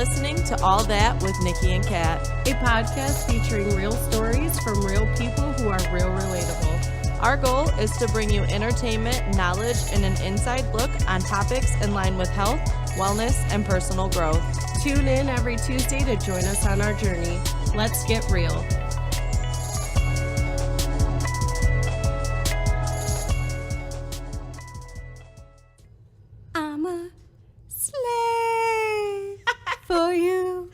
listening to All That with Nikkie and Cat, a podcast featuring real stories from real people who are real relatable. Our goal is to bring you entertainment, knowledge, and an inside look on topics in line with health, wellness, and personal growth. Tune in every Tuesday to join us on our journey. Let's get real. I'm a slave for you.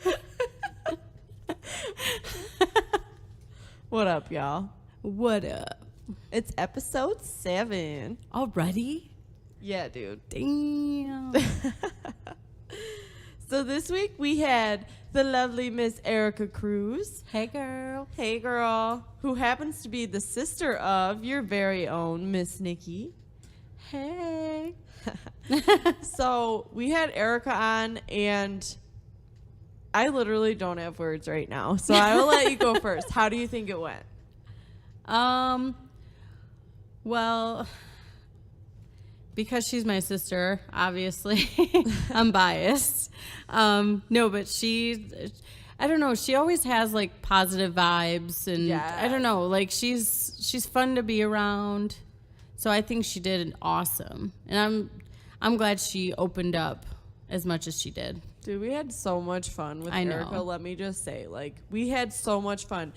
What up, y'all? What up? It's episode 7. Already? Yeah, dude. Damn. So this week we had the lovely Miss Erika Cruz. Hey, girl. Hey, girl. Who happens to be the sister of your very own Miss Nikkie. Hey. So we had Erika on, and I literally don't have words right now. So I will let you go first. How do you think it went? Well, because she's my sister, obviously, I'm biased. No, but I don't know. She always has like positive vibes, and Yeah. I don't know, like she's fun to be around. So I think she did awesome, and I'm glad she opened up as much as she did. Dude, we had so much fun with I know. Erika. Let me just say, like, we had so much fun.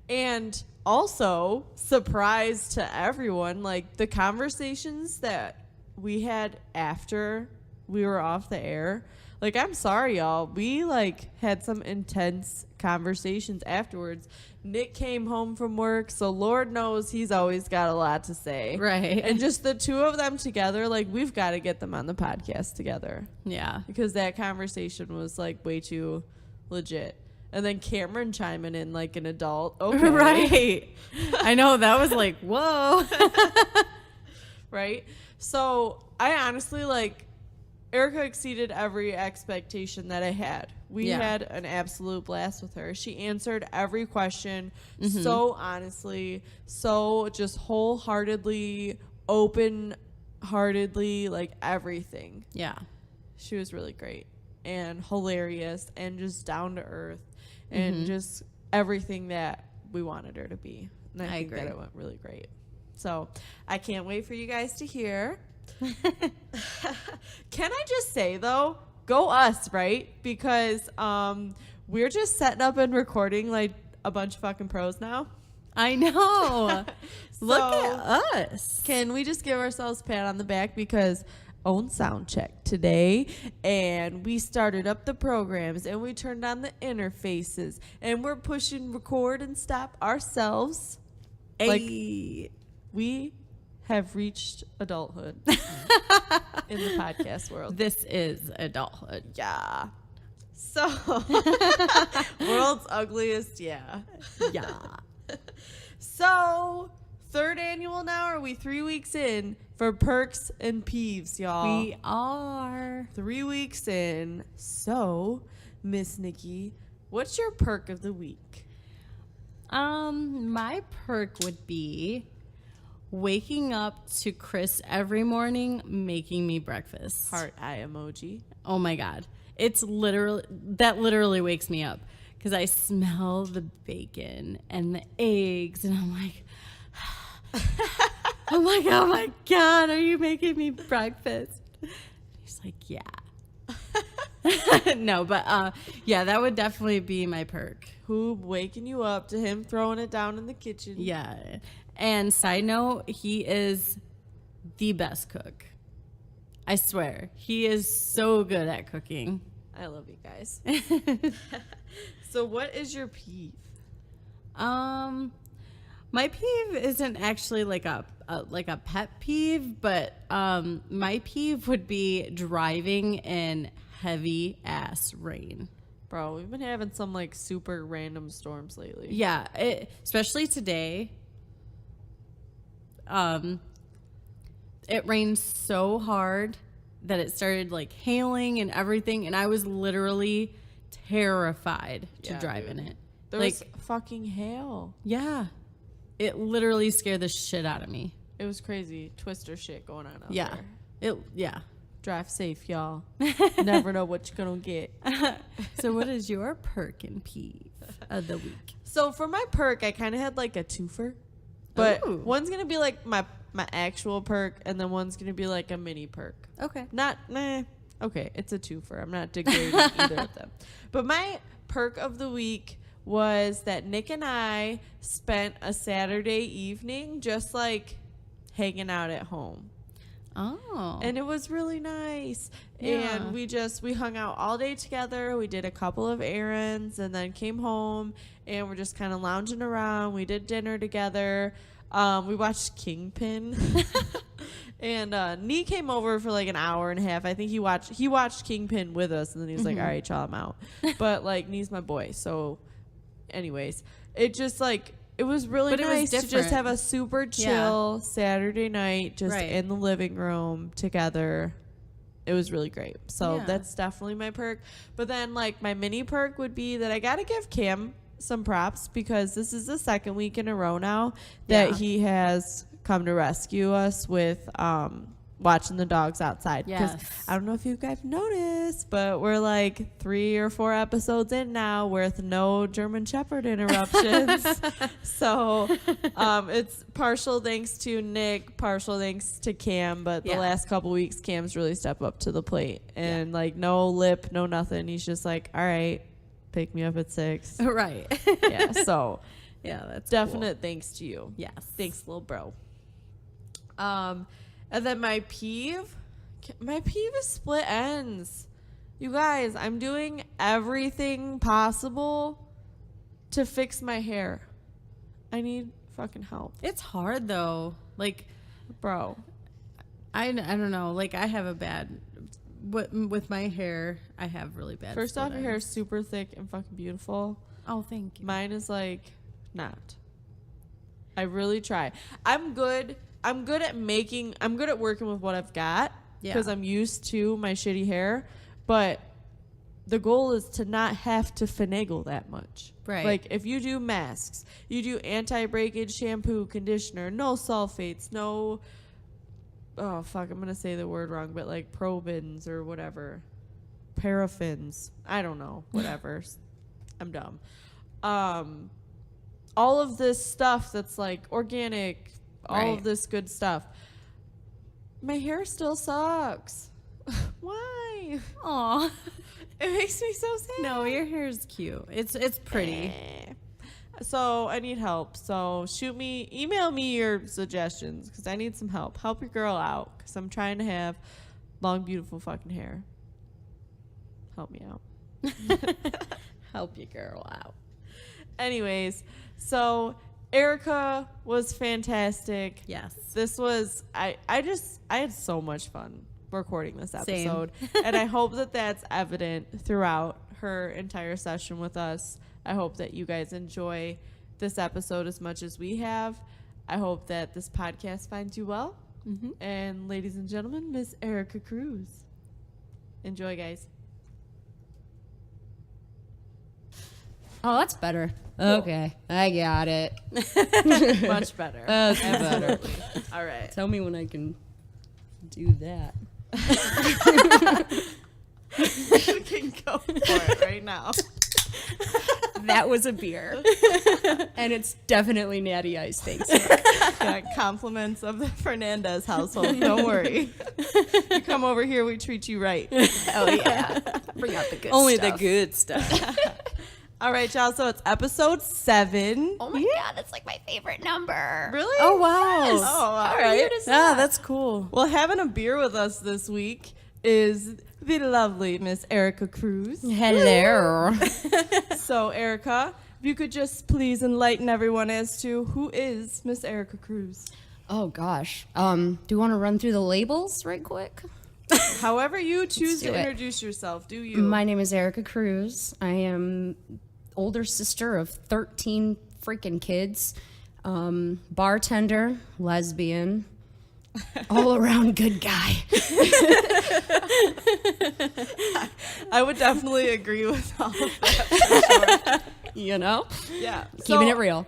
And also, surprise to everyone, like, the conversations that we had after we were off the air, like, I'm sorry, y'all. We, like, had some intense conversations afterwards. Nick came home from work, so Lord knows he's always got a lot to say. Right. And just the two of them together, like, we've got to get them on the podcast together. Yeah. Because that conversation was, like, way too legit. And then Cameron chiming in like an adult. Okay. Right. I know. That was like, whoa. Right? So I honestly, like, Erika exceeded every expectation that I had. We had an absolute blast with her. She answered every question so honestly, so just wholeheartedly, open-heartedly, like everything. Yeah. She was really great and hilarious and just down to earth and just everything that we wanted her to be. And I think agree. that it went really great. So I can't wait for you guys to hear. Can I just say, though, go us, right? Because we're just setting up and recording like a bunch of fucking pros now. I know. Look So, at us. Can we just give ourselves a pat on the back because own sound check today, and we started up the programs and we turned on the interfaces and we're pushing record and stop ourselves. Like, we have reached adulthood in the podcast world. This is adulthood. Yeah. So, world's ugliest, yeah. Yeah. So, 3rd annual now, or are we 3 weeks in for perks and peeves, y'all? We are. 3 weeks in. So, Miss Nikkie, what's your perk of the week? My perk would be waking up to Chris every morning making me breakfast. Heart eye emoji. Oh my God. That literally wakes me up because I smell the bacon and the eggs and I'm like, oh my God, are you making me breakfast? He's like, yeah. No, but yeah, that would definitely be my perk. Who waking you up to him throwing it down in the kitchen. Yeah. And side note, he is the best cook. I swear. He is so good at cooking. I love you guys. So what is your peeve? My peeve isn't actually like a pet peeve, but my peeve would be driving in heavy ass rain. Bro, we've been having some like super random storms lately. Yeah, especially today. It rained so hard that it started like hailing and everything, and I was literally terrified to drive in it. There was fucking hail. Yeah. It literally scared the shit out of me. It was crazy. Twister shit going on out Yeah. there. Yeah. Drive safe, y'all. Never know what you're going to get. So what is your perk and peeve of the week? So for my perk, I kind of had like a twofer. But Ooh. one's going to be like my actual perk, and then one's going to be like a mini perk. Okay. Okay, it's a twofer. I'm not degrading either of them. But my perk of the week was that Nick and I spent a Saturday evening just like hanging out at home. Oh. And it was really nice. Yeah. And we hung out all day together. We did a couple of errands and then came home and we're just kind of lounging around. We did dinner together. We watched Kingpin. And Nee came over for like an hour and a half. I think he watched Kingpin with us and then he was like, all right, y'all, I'm out. But like Nee's my boy. So anyways, it just like it was really nice to just have a super chill Saturday night just in the living room together. It was really great. So that's definitely my perk. But then like my mini perk would be that I got to give Cam some props because this is the second week in a row now that he has come to rescue us with watching the dogs outside. Because I don't know if you guys noticed, but we're like 3 or 4 episodes in now with no German Shepherd interruptions. So it's partial thanks to Nick, partial thanks to Cam, but the last couple weeks Cam's really stepped up to the plate and like no lip, no nothing. He's just like, all right, pick me up at 6. Right. Yeah, so that's definite thanks to you. Yes. Thanks, little bro. And then my peeve is split ends. You guys, I'm doing everything possible to fix my hair. I need fucking help. It's hard though. Like, bro, I don't know. Like I have a bad with my hair. I have really bad. First off, your hair is super thick and fucking beautiful. Oh, thank you. Mine is like not. I really try. I'm good at working with what I've got because I'm used to my shitty hair, but the goal is to not have to finagle that much. Right. Like if you do masks, you do anti-breakage shampoo, conditioner, no sulfates, no, oh fuck, I'm going to say the word wrong, but like probins or whatever, paraffins, I don't know, whatever. I'm dumb. All of this stuff that's like organic, all of this good stuff. My hair still sucks. Why? Aw. It makes me so sad. No, your hair is cute. It's pretty. So I need help. So email me your suggestions because I need some help. Help your girl out because I'm trying to have long, beautiful fucking hair. Help me out. Help your girl out. Anyways, so Erika was fantastic. Yes. This was, I had so much fun recording this episode. Same. And I hope that that's evident throughout her entire session with us. I hope that you guys enjoy this episode as much as we have. I hope that this podcast finds you well. Mm-hmm. And ladies and gentlemen, Miss Erika Cruz. Enjoy, guys. Oh, that's better. Cool. Okay, I got it. Much better. That's better. All right. Tell me when I can do that. You can go for it right now. That was a beer. And it's definitely Natty Ice, thanks. Compliments of the Fernandez household. Don't worry. You come over here, we treat you right. Oh, yeah. Bring out the good Only stuff. the good stuff. All right, y'all. So it's episode 7. Oh, my God. That's like my favorite number. Really? Oh, wow. Yes. Oh, all right. That's cool. Well, having a beer with us this week is the lovely Miss Erika Cruz. Hello. So, Erika, if you could just please enlighten everyone as to who is Miss Erika Cruz. Oh, gosh. Do you want to run through the labels right quick? However you choose do to it. introduce yourself, do you? My name is Erika Cruz. I am older sister of 13 freaking kids. Bartender, lesbian, all around good guy. I would definitely agree with all of that. For sure. You know? Yeah. Keeping it real.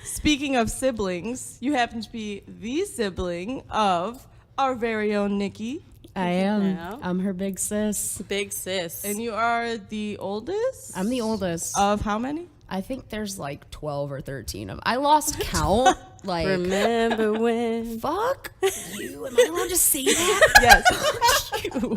Speaking of siblings, you happen to be the sibling of our very own Nikki. I am. Yeah. I'm her big sis. Big sis. And you are the oldest? I'm the oldest. Of how many? I think there's like 12 or 13 of them. I lost count. Like, remember when? fuck you. Am I allowed to say that? Yes.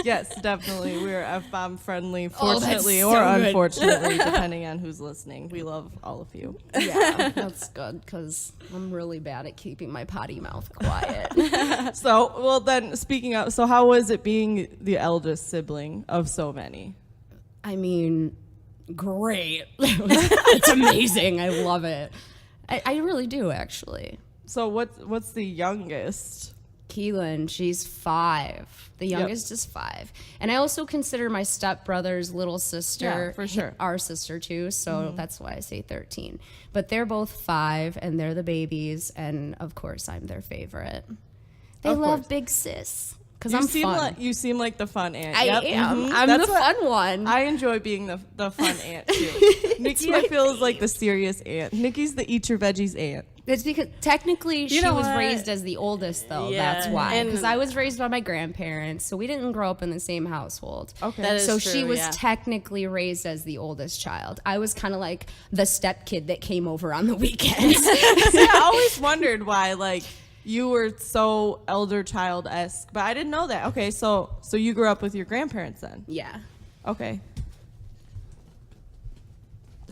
Yes, definitely. We're F-bomb friendly, fortunately so or good. unfortunately, depending on who's listening. We love all of you. Yeah, that's good because I'm really bad at keeping my potty mouth quiet. So, well, then, speaking of, so how was it being the eldest sibling of so many? I mean, great. It's amazing. I love it. I really do, actually. So, what's the youngest? Keelan, she's 5. The youngest is 5. And I also consider my stepbrother's little sister Yeah, for sure. our sister too, so that's why I say 13. But they're both 5 and they're the babies, and of course I'm their favorite. They Of love course. big sis because I'm fun. You seem like the fun aunt. I Yep. am. Mhm. I'm That's the what- fun one. I enjoy being the fun aunt too. Nikki, I feel, is like the serious aunt. Nikki's the eat your veggies aunt. It's because technically she know was what? raised as the oldest, though. Yeah. That's why. And- Because I was raised by my grandparents, so we didn't grow up in the same household. Okay. That is So true, she was yeah. technically raised as the oldest child. I was kind of like the step kid that came over on the weekends. See, I always wondered why, like, you were so elder child-esque, but I didn't know that. Okay, so you grew up with your grandparents then? Yeah. Okay.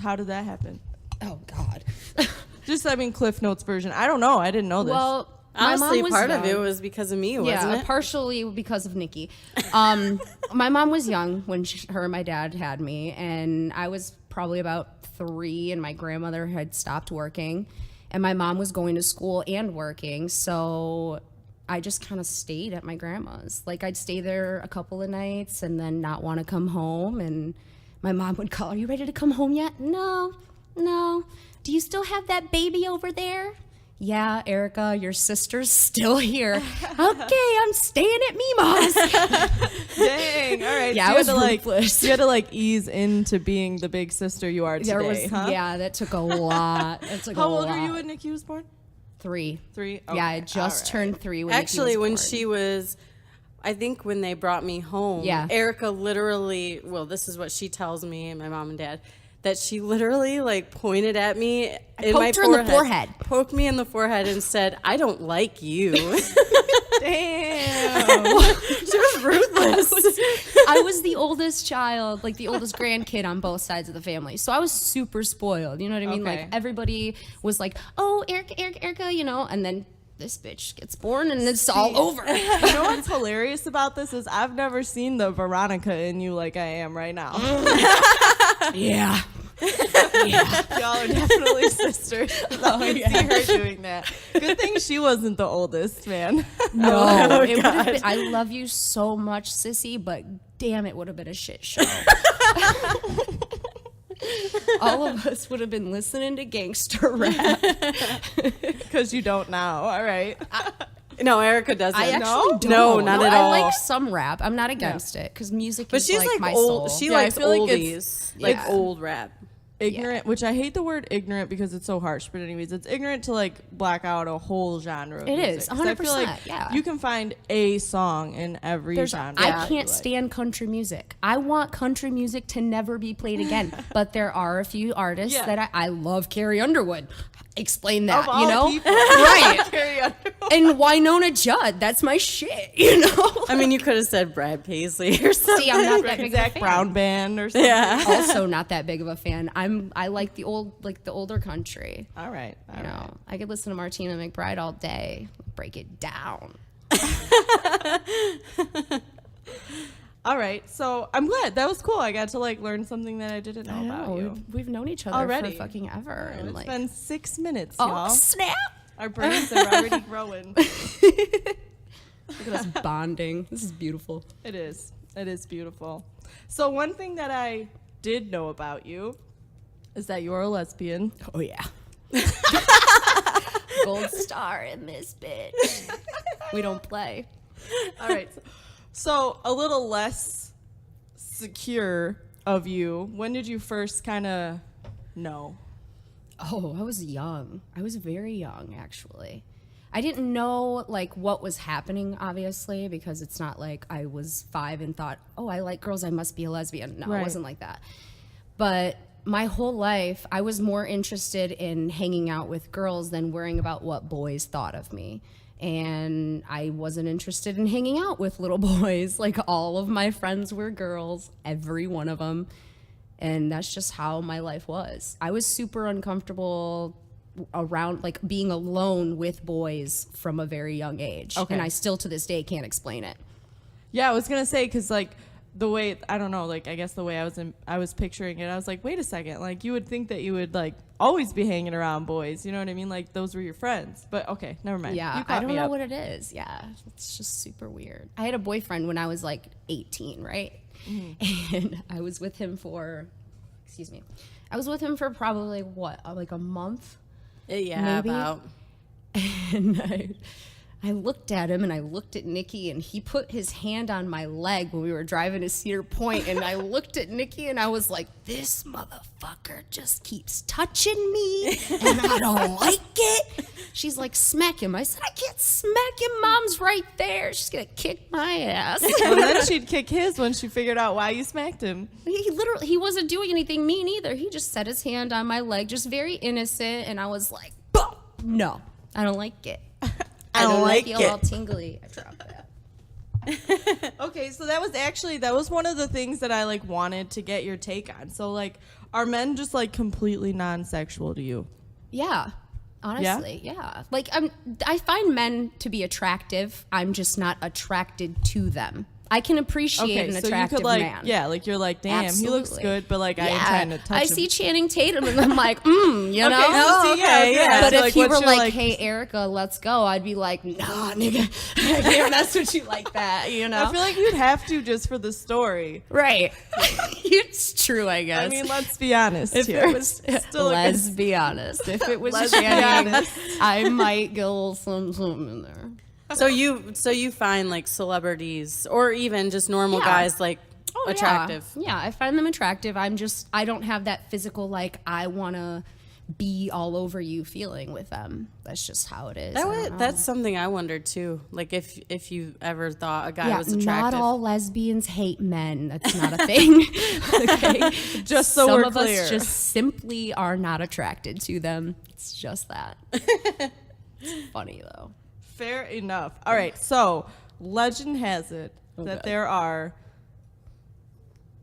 How did that happen? Oh God. Just, I mean, Cliff Notes version. I don't know. I didn't know this. Well, my Honestly, mom was part of it young. was because of me, wasn't Yeah, it? partially because of Nikki. My mom was young when her and my dad had me, and I was probably about 3, and my grandmother had stopped working, and my mom was going to school and working, so I just kind of stayed at my grandma's. Like, I'd stay there a couple of nights and then not want to come home, and my mom would call, "Are you ready to come home yet?" No. Do you still have that baby over there? Yeah, Erika, your sister's still here. Okay, I'm staying at Mima's. Dang. All right. Yeah, so I was you had to, ruthless. you had to like ease into being the big sister you are today, There was, huh? yeah, that took a lot. That took How a old lot. are you when Nikki was born? 3. 3? Yeah, I Okay, just all right. turned 3 when Actually, Nikki was when born. she was, I think when they brought me home, Yeah. Erika literally, well, this is what she tells me and my mom and dad, that she literally like pointed at me in my poked her in the forehead. poked me in the forehead and said, "I don't like you." Damn. She was ruthless. I was the oldest child, like the oldest grandkid on both sides of the family. So I was super spoiled. You know what I mean? Okay. Like everybody was like, "Oh, Erica," you know, and then this bitch gets born and it's all over. You know what's hilarious about this is I've never seen the Veronica in you like I am right now. Yeah. Y'all are definitely sisters. I can see her doing that. Good thing she wasn't the oldest, man. No, it would have been. I love you so much, sissy, but damn, it would have been a shit show. All of us would have been listening to gangster rap. Because you don't now. All right. No, Erika doesn't. I actually don't. No, not at all. I like some rap. I'm not against it because music But is she's like my old. soul. She Yeah, I likes feel like oldies, it's- like yeah. old rap. Ignorant, which I hate the word ignorant because it's so harsh, but anyways, it's ignorant to like black out a whole genre of It music. is, 'Cause I feel 100%, like yeah. you can find a song in every genre. I can't stand country music. I want country music to never be played again. But there are a few artists Yeah. that I love. Carrie Underwood. Explain that, Of all you know? people. Right. Carrie Underwood. And Winona Judd. That's my shit, you know? I mean, you could have said Brad Paisley or something. See, I'm not that big of a Zach fan. Brown Band or something. Yeah. Also not that big of a fan. I like the older country. All right. You know, I could listen to Martina McBride all day, break it down. All right. So I'm glad. That was cool. I got to like learn something that I didn't know, about you. We've known each other Already. for fucking ever. And And it's like, been 6 minutes, oh y'all. snap! Our brains are already growing. Look at us bonding. This is beautiful. It is. It is beautiful. So one thing that I did know about you is that you're a lesbian. Oh yeah. Gold star in this bitch. We don't play. All right. So a little less secure of you. When did you first kind of know? Oh, I was young. I was very young, actually. I didn't know like what was happening, obviously, because it's not like I was 5 and thought, oh, I like girls, I must be a lesbian. No, Right. It wasn't like that. But my whole life, I was more interested in hanging out with girls than worrying about what boys thought of me. And I wasn't interested in hanging out with little boys. Like, all of my friends were girls, every one of them. And that's just how my life was. I was super uncomfortable around, like, being alone with boys from a very young age. Okay. And I still, to this day, can't explain it. Yeah, I was gonna say, because like the way, I don't know, like I guess the way I was picturing it, I was like, wait a second, like you would think that you would like always be hanging around boys, you know what I mean? Like those were your friends. But okay, never mind. Yeah, You caught I don't me know up. what it is. Yeah, it's just super weird. I had a boyfriend when I was like 18, right? And I was with him for, I was with him for probably what, like a month? Yeah, Maybe. about. And I looked at him and I looked at Nikki, and he put his hand on my leg when we were driving to Cedar Point, and I looked at Nikki and I was like, this motherfucker just keeps touching me and I don't like it. She's like, smack him. I said, I can't smack him. Mom's right there. She's gonna kick my ass. And then she'd kick his when she figured out why you smacked him. He wasn't doing anything mean either. He just set his hand on my leg, just very innocent, and I was like, "Bah! No, I don't like it. I don't like it. All tingly. I dropped that. Okay, so that was one of the things that I like wanted to get your take on. So like, are men just like completely non-sexual to you? Yeah, honestly, yeah. Like, I find men to be attractive. I'm just not attracted to them. I can appreciate an so you attractive could like, man. yeah, like you're like, damn, he looks Absolutely. good, but like I ain't Yeah, trying to touch I him. see Channing Tatum and I'm like, you know? Oh, okay, yeah. But So, if like, he what's were your, like, hey, Erika, let's go, I'd be like, nah, nigga, I can't mess with you like that, you know? I feel like you'd have to just for the story. Right. It's true, I guess. I mean, let's be honest if here. it was, Still a let's be honest. If it was Let's be Channing, honest. I might get a little something in there. So you find like celebrities or even just normal Yeah. guys like Oh, attractive. Yeah, I find them attractive. I don't have that physical, like, I want to be all over you feeling with them. That's just how it is. I don't know. That's something I wondered too. Like if you ever thought a guy was not attractive. all lesbians hate men. That's not a thing. Okay? Just so Some we're of clear. us just simply are not attracted to them. It's just that. It's funny, though. Fair enough. All right, so legend has it that God. there are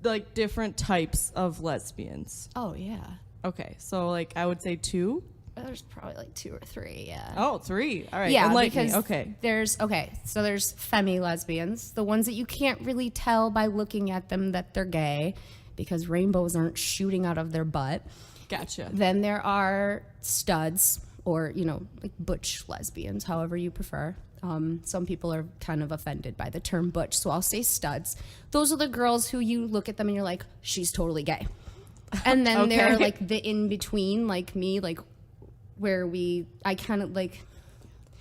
like different types of lesbians. Oh, yeah. Okay, so like I would say 2. There's probably like 2 or 3, yeah. Oh, 3. All right. Yeah, enlighten me. because Okay. there's femi lesbians, the ones that you can't really tell by looking at them that they're gay because rainbows aren't shooting out of their butt. Gotcha. Then there are studs, or like butch lesbians, however you prefer. Some people are kind of offended by the term butch, so I'll say studs. Those are the girls who you look at them and you're like, she's totally gay. And then there are Okay. like the in between, like me, like where I kind of like.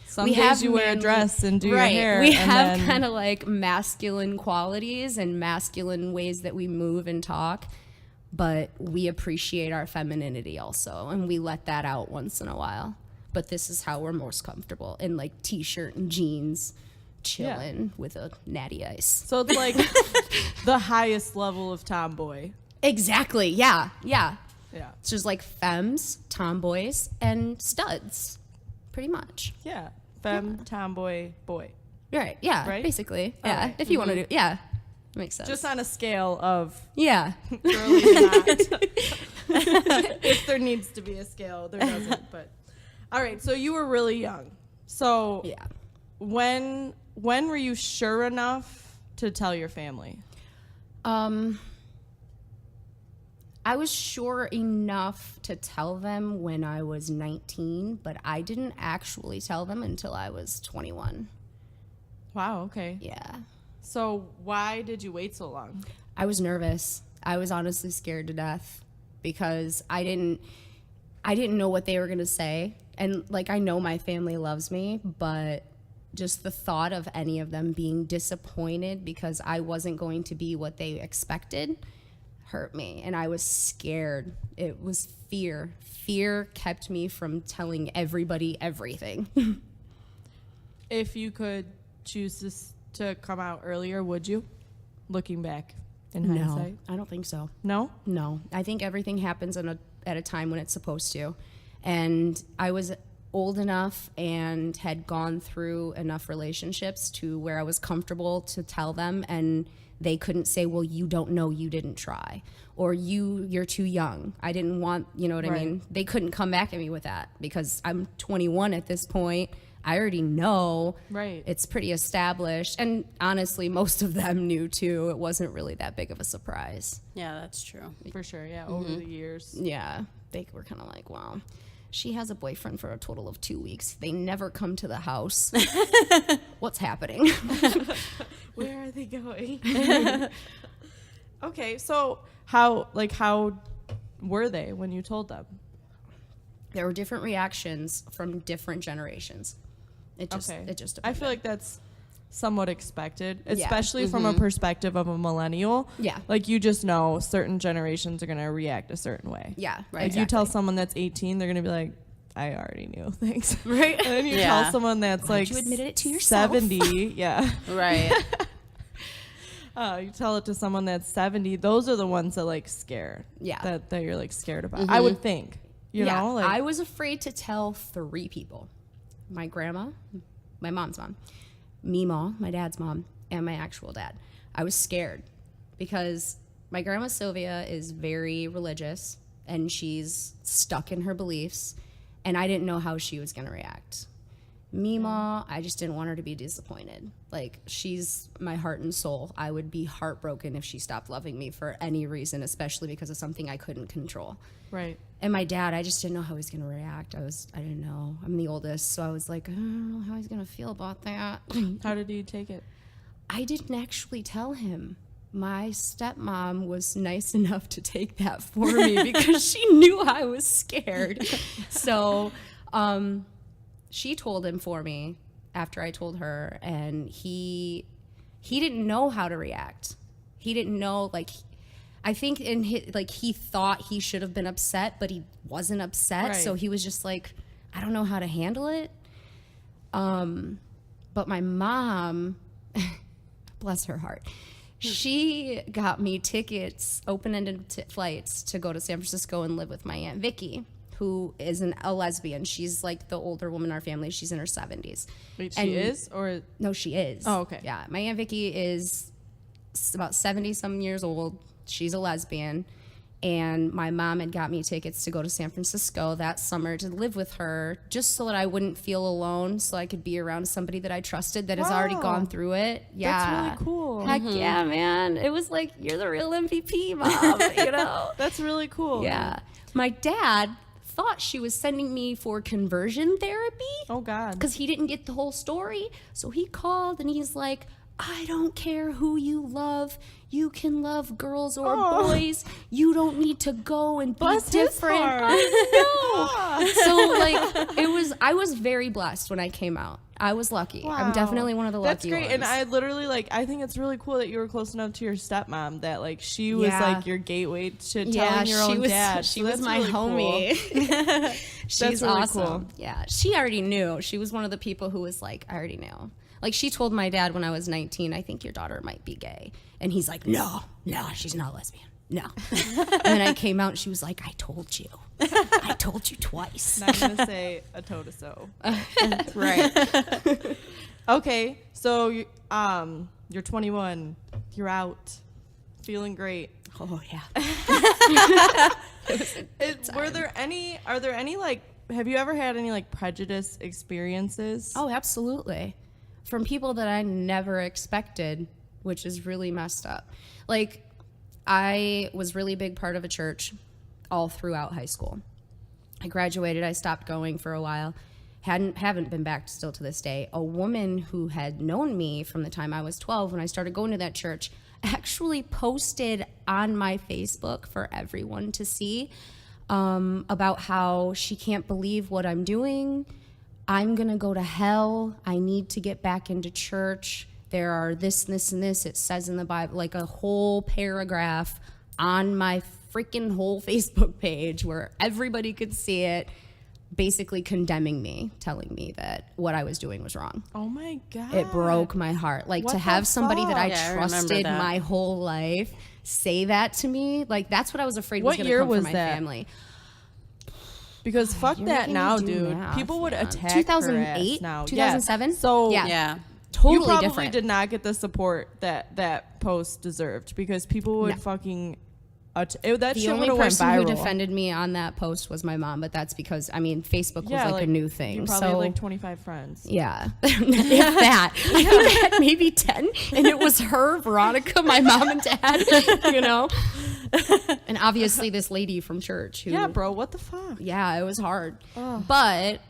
Some we days have you wear a manly- dress and do right. your hair. We and have then- kind of like masculine qualities and masculine ways that we move and talk, but we appreciate our femininity also, and we let that out once in a while. But this is how we're most comfortable, in like t-shirt and jeans, chilling with a natty ice. So it's like the highest level of tomboy. Exactly. Yeah. Yeah. Yeah. It's just like femmes, tomboys, and studs, pretty much. Yeah. Femme, tomboy, boy. Right. Yeah. Right? Basically. All Yeah. right. If you want to do. Yeah. Makes sense. Just on a scale of yeah. girly not. If there needs to be a scale, there doesn't. But all right, so you were really young. So Yeah. when were you sure enough to tell your family? I was sure enough to tell them when I was 19, but I didn't actually tell them until I was 21. Wow, okay. Yeah. So why did you wait so long? I was nervous. I was honestly scared to death because I didn't know what they were going to say. And like, I know my family loves me, but just the thought of any of them being disappointed because I wasn't going to be what they expected hurt me, and I was scared. It was fear. Fear kept me from telling everybody everything. if you could choose to come out earlier, would you? Looking back in hindsight. No, I don't think so. No? No, I think everything happens at a time when it's supposed to. And I was old enough and had gone through enough relationships to where I was comfortable to tell them, and they couldn't say, well, you don't know, you didn't try, or you're too young. I didn't want, you know what I mean? They couldn't come back at me with that because I'm 21 at this point. I already know. Right. It's pretty established. And honestly, most of them knew too. It wasn't really that big of a surprise. Yeah, that's true. For sure, yeah, over the years. Yeah. They were kind of like, wow, she has a boyfriend for a total of 2 weeks. They never come to the house. What's happening? Where are they going? Okay, so how were they when you told them? There were different reactions from different generations. It just I depended. feel like that's somewhat expected, Yeah. especially from a perspective of a millennial. Yeah. Like, you just know certain generations are going to react a certain way. Yeah, Like, exactly. you tell someone that's 18, they're going to be like, I already knew. Thanks. Right. And then you Yeah. tell someone that's Glad like you admitted it to yourself. 70. Yeah. Right. You tell it to someone that's 70. Those are the ones that like scare. Yeah. That you're like scared about. I would think. You yeah, know? Like, I was afraid to tell 3 people. My grandma, my mom's mom, Meemaw, my dad's mom, and my actual dad. I was scared because my grandma Sylvia is very religious and she's stuck in her beliefs, and I didn't know how she was going to react. Meemaw, I just didn't want her to be disappointed. Like, she's my heart and soul. I would be heartbroken if she stopped loving me for any reason, especially because of something I couldn't control. right. And my dad, I just didn't know how he was going to react. I didn't know. I'm the oldest, so I was like, I don't know how he's going to feel about that. How did you take it? I didn't actually tell him. My stepmom was nice enough to take that for me because she knew I was scared. So she told him for me after I told her, and he didn't know how to react. He didn't know, like, I think he thought he should have been upset, but he wasn't upset. Right. So he was just like, I don't know how to handle it. But my mom, bless her heart, she got me tickets, open-ended flights to go to San Francisco and live with my Aunt Vicky, who is a lesbian. She's like the older woman in our family. She's in her 70s. Wait, And- she is? Or No, she is. Oh, okay. Yeah, my Aunt Vicky is about 70-some years old. She's a lesbian. And my mom had got me tickets to go to San Francisco that summer to live with her, just so that I wouldn't feel alone, so I could be around somebody that I trusted that has already Wow. gone through it. Yeah. That's really cool. Heck yeah, man. It was like, you're the real MVP, Mom, you know? That's really cool. Yeah. My dad thought she was sending me for conversion therapy Oh, God. because he didn't get the whole story. So he called and he's like, I don't care who you love. You can love girls or boys. You don't need to go and be Bless his different. heart. I know. So like I was very blessed when I came out. I was lucky. I'm Wow. definitely one of the That's lucky great. ones. And I literally I think it's really cool that you were close enough to your stepmom that like she was Yeah. like your gateway to telling your she own was, dad. She So was that's my really cool. homie. She's That's really awesome. cool. Yeah, she already knew. She was one of the people who was like, I already knew. Like, she told my dad when I was 19, I think your daughter might be gay. And he's like, no, she's not lesbian. No. And then I came out and she was like, I told you. I told you twice. Not gonna say a toe to so. Right. Okay, so you're 21. You're out, feeling great. Oh, yeah. Are there any like? Have you ever had any like prejudice experiences? Oh, absolutely. From people that I never expected, which is really messed up. Like, I was really big part of a church all throughout high school. I graduated, I stopped going for a while. Haven't been back still to this day. A woman who had known me from the time I was 12 when I started going to that church actually posted on my Facebook for everyone to see about how she can't believe what I'm doing. I'm going to go to hell. I need to get back into church. There are this, and this. It says in the Bible, like a whole paragraph on my freaking whole Facebook page where everybody could see it. basically condemning me, telling me that what I was doing was wrong. Oh my God. It broke my heart. Like, What to the have somebody that I fuck? Yeah, I remember trusted that. my whole life say that to me, like, that's what I was afraid was What going to year come was from my that? family. Because fuck You're that making me now, do dude. math, People would man. attack 2008, her ass now. 2007? Yeah. So Yeah. Yeah. Totally you probably different. did not get the support that post deserved, because people would No. fucking that The shit only would have went person who viral. defended me on that post was my mom, but that's because, I mean, Facebook was Yeah, like a new thing. You probably so had like 25 friends. yeah, if that. I think I had maybe 10, and it was her, Veronica, my mom and dad, you know? And obviously this lady from church who... Yeah, bro, what the fuck? Yeah, it was hard. But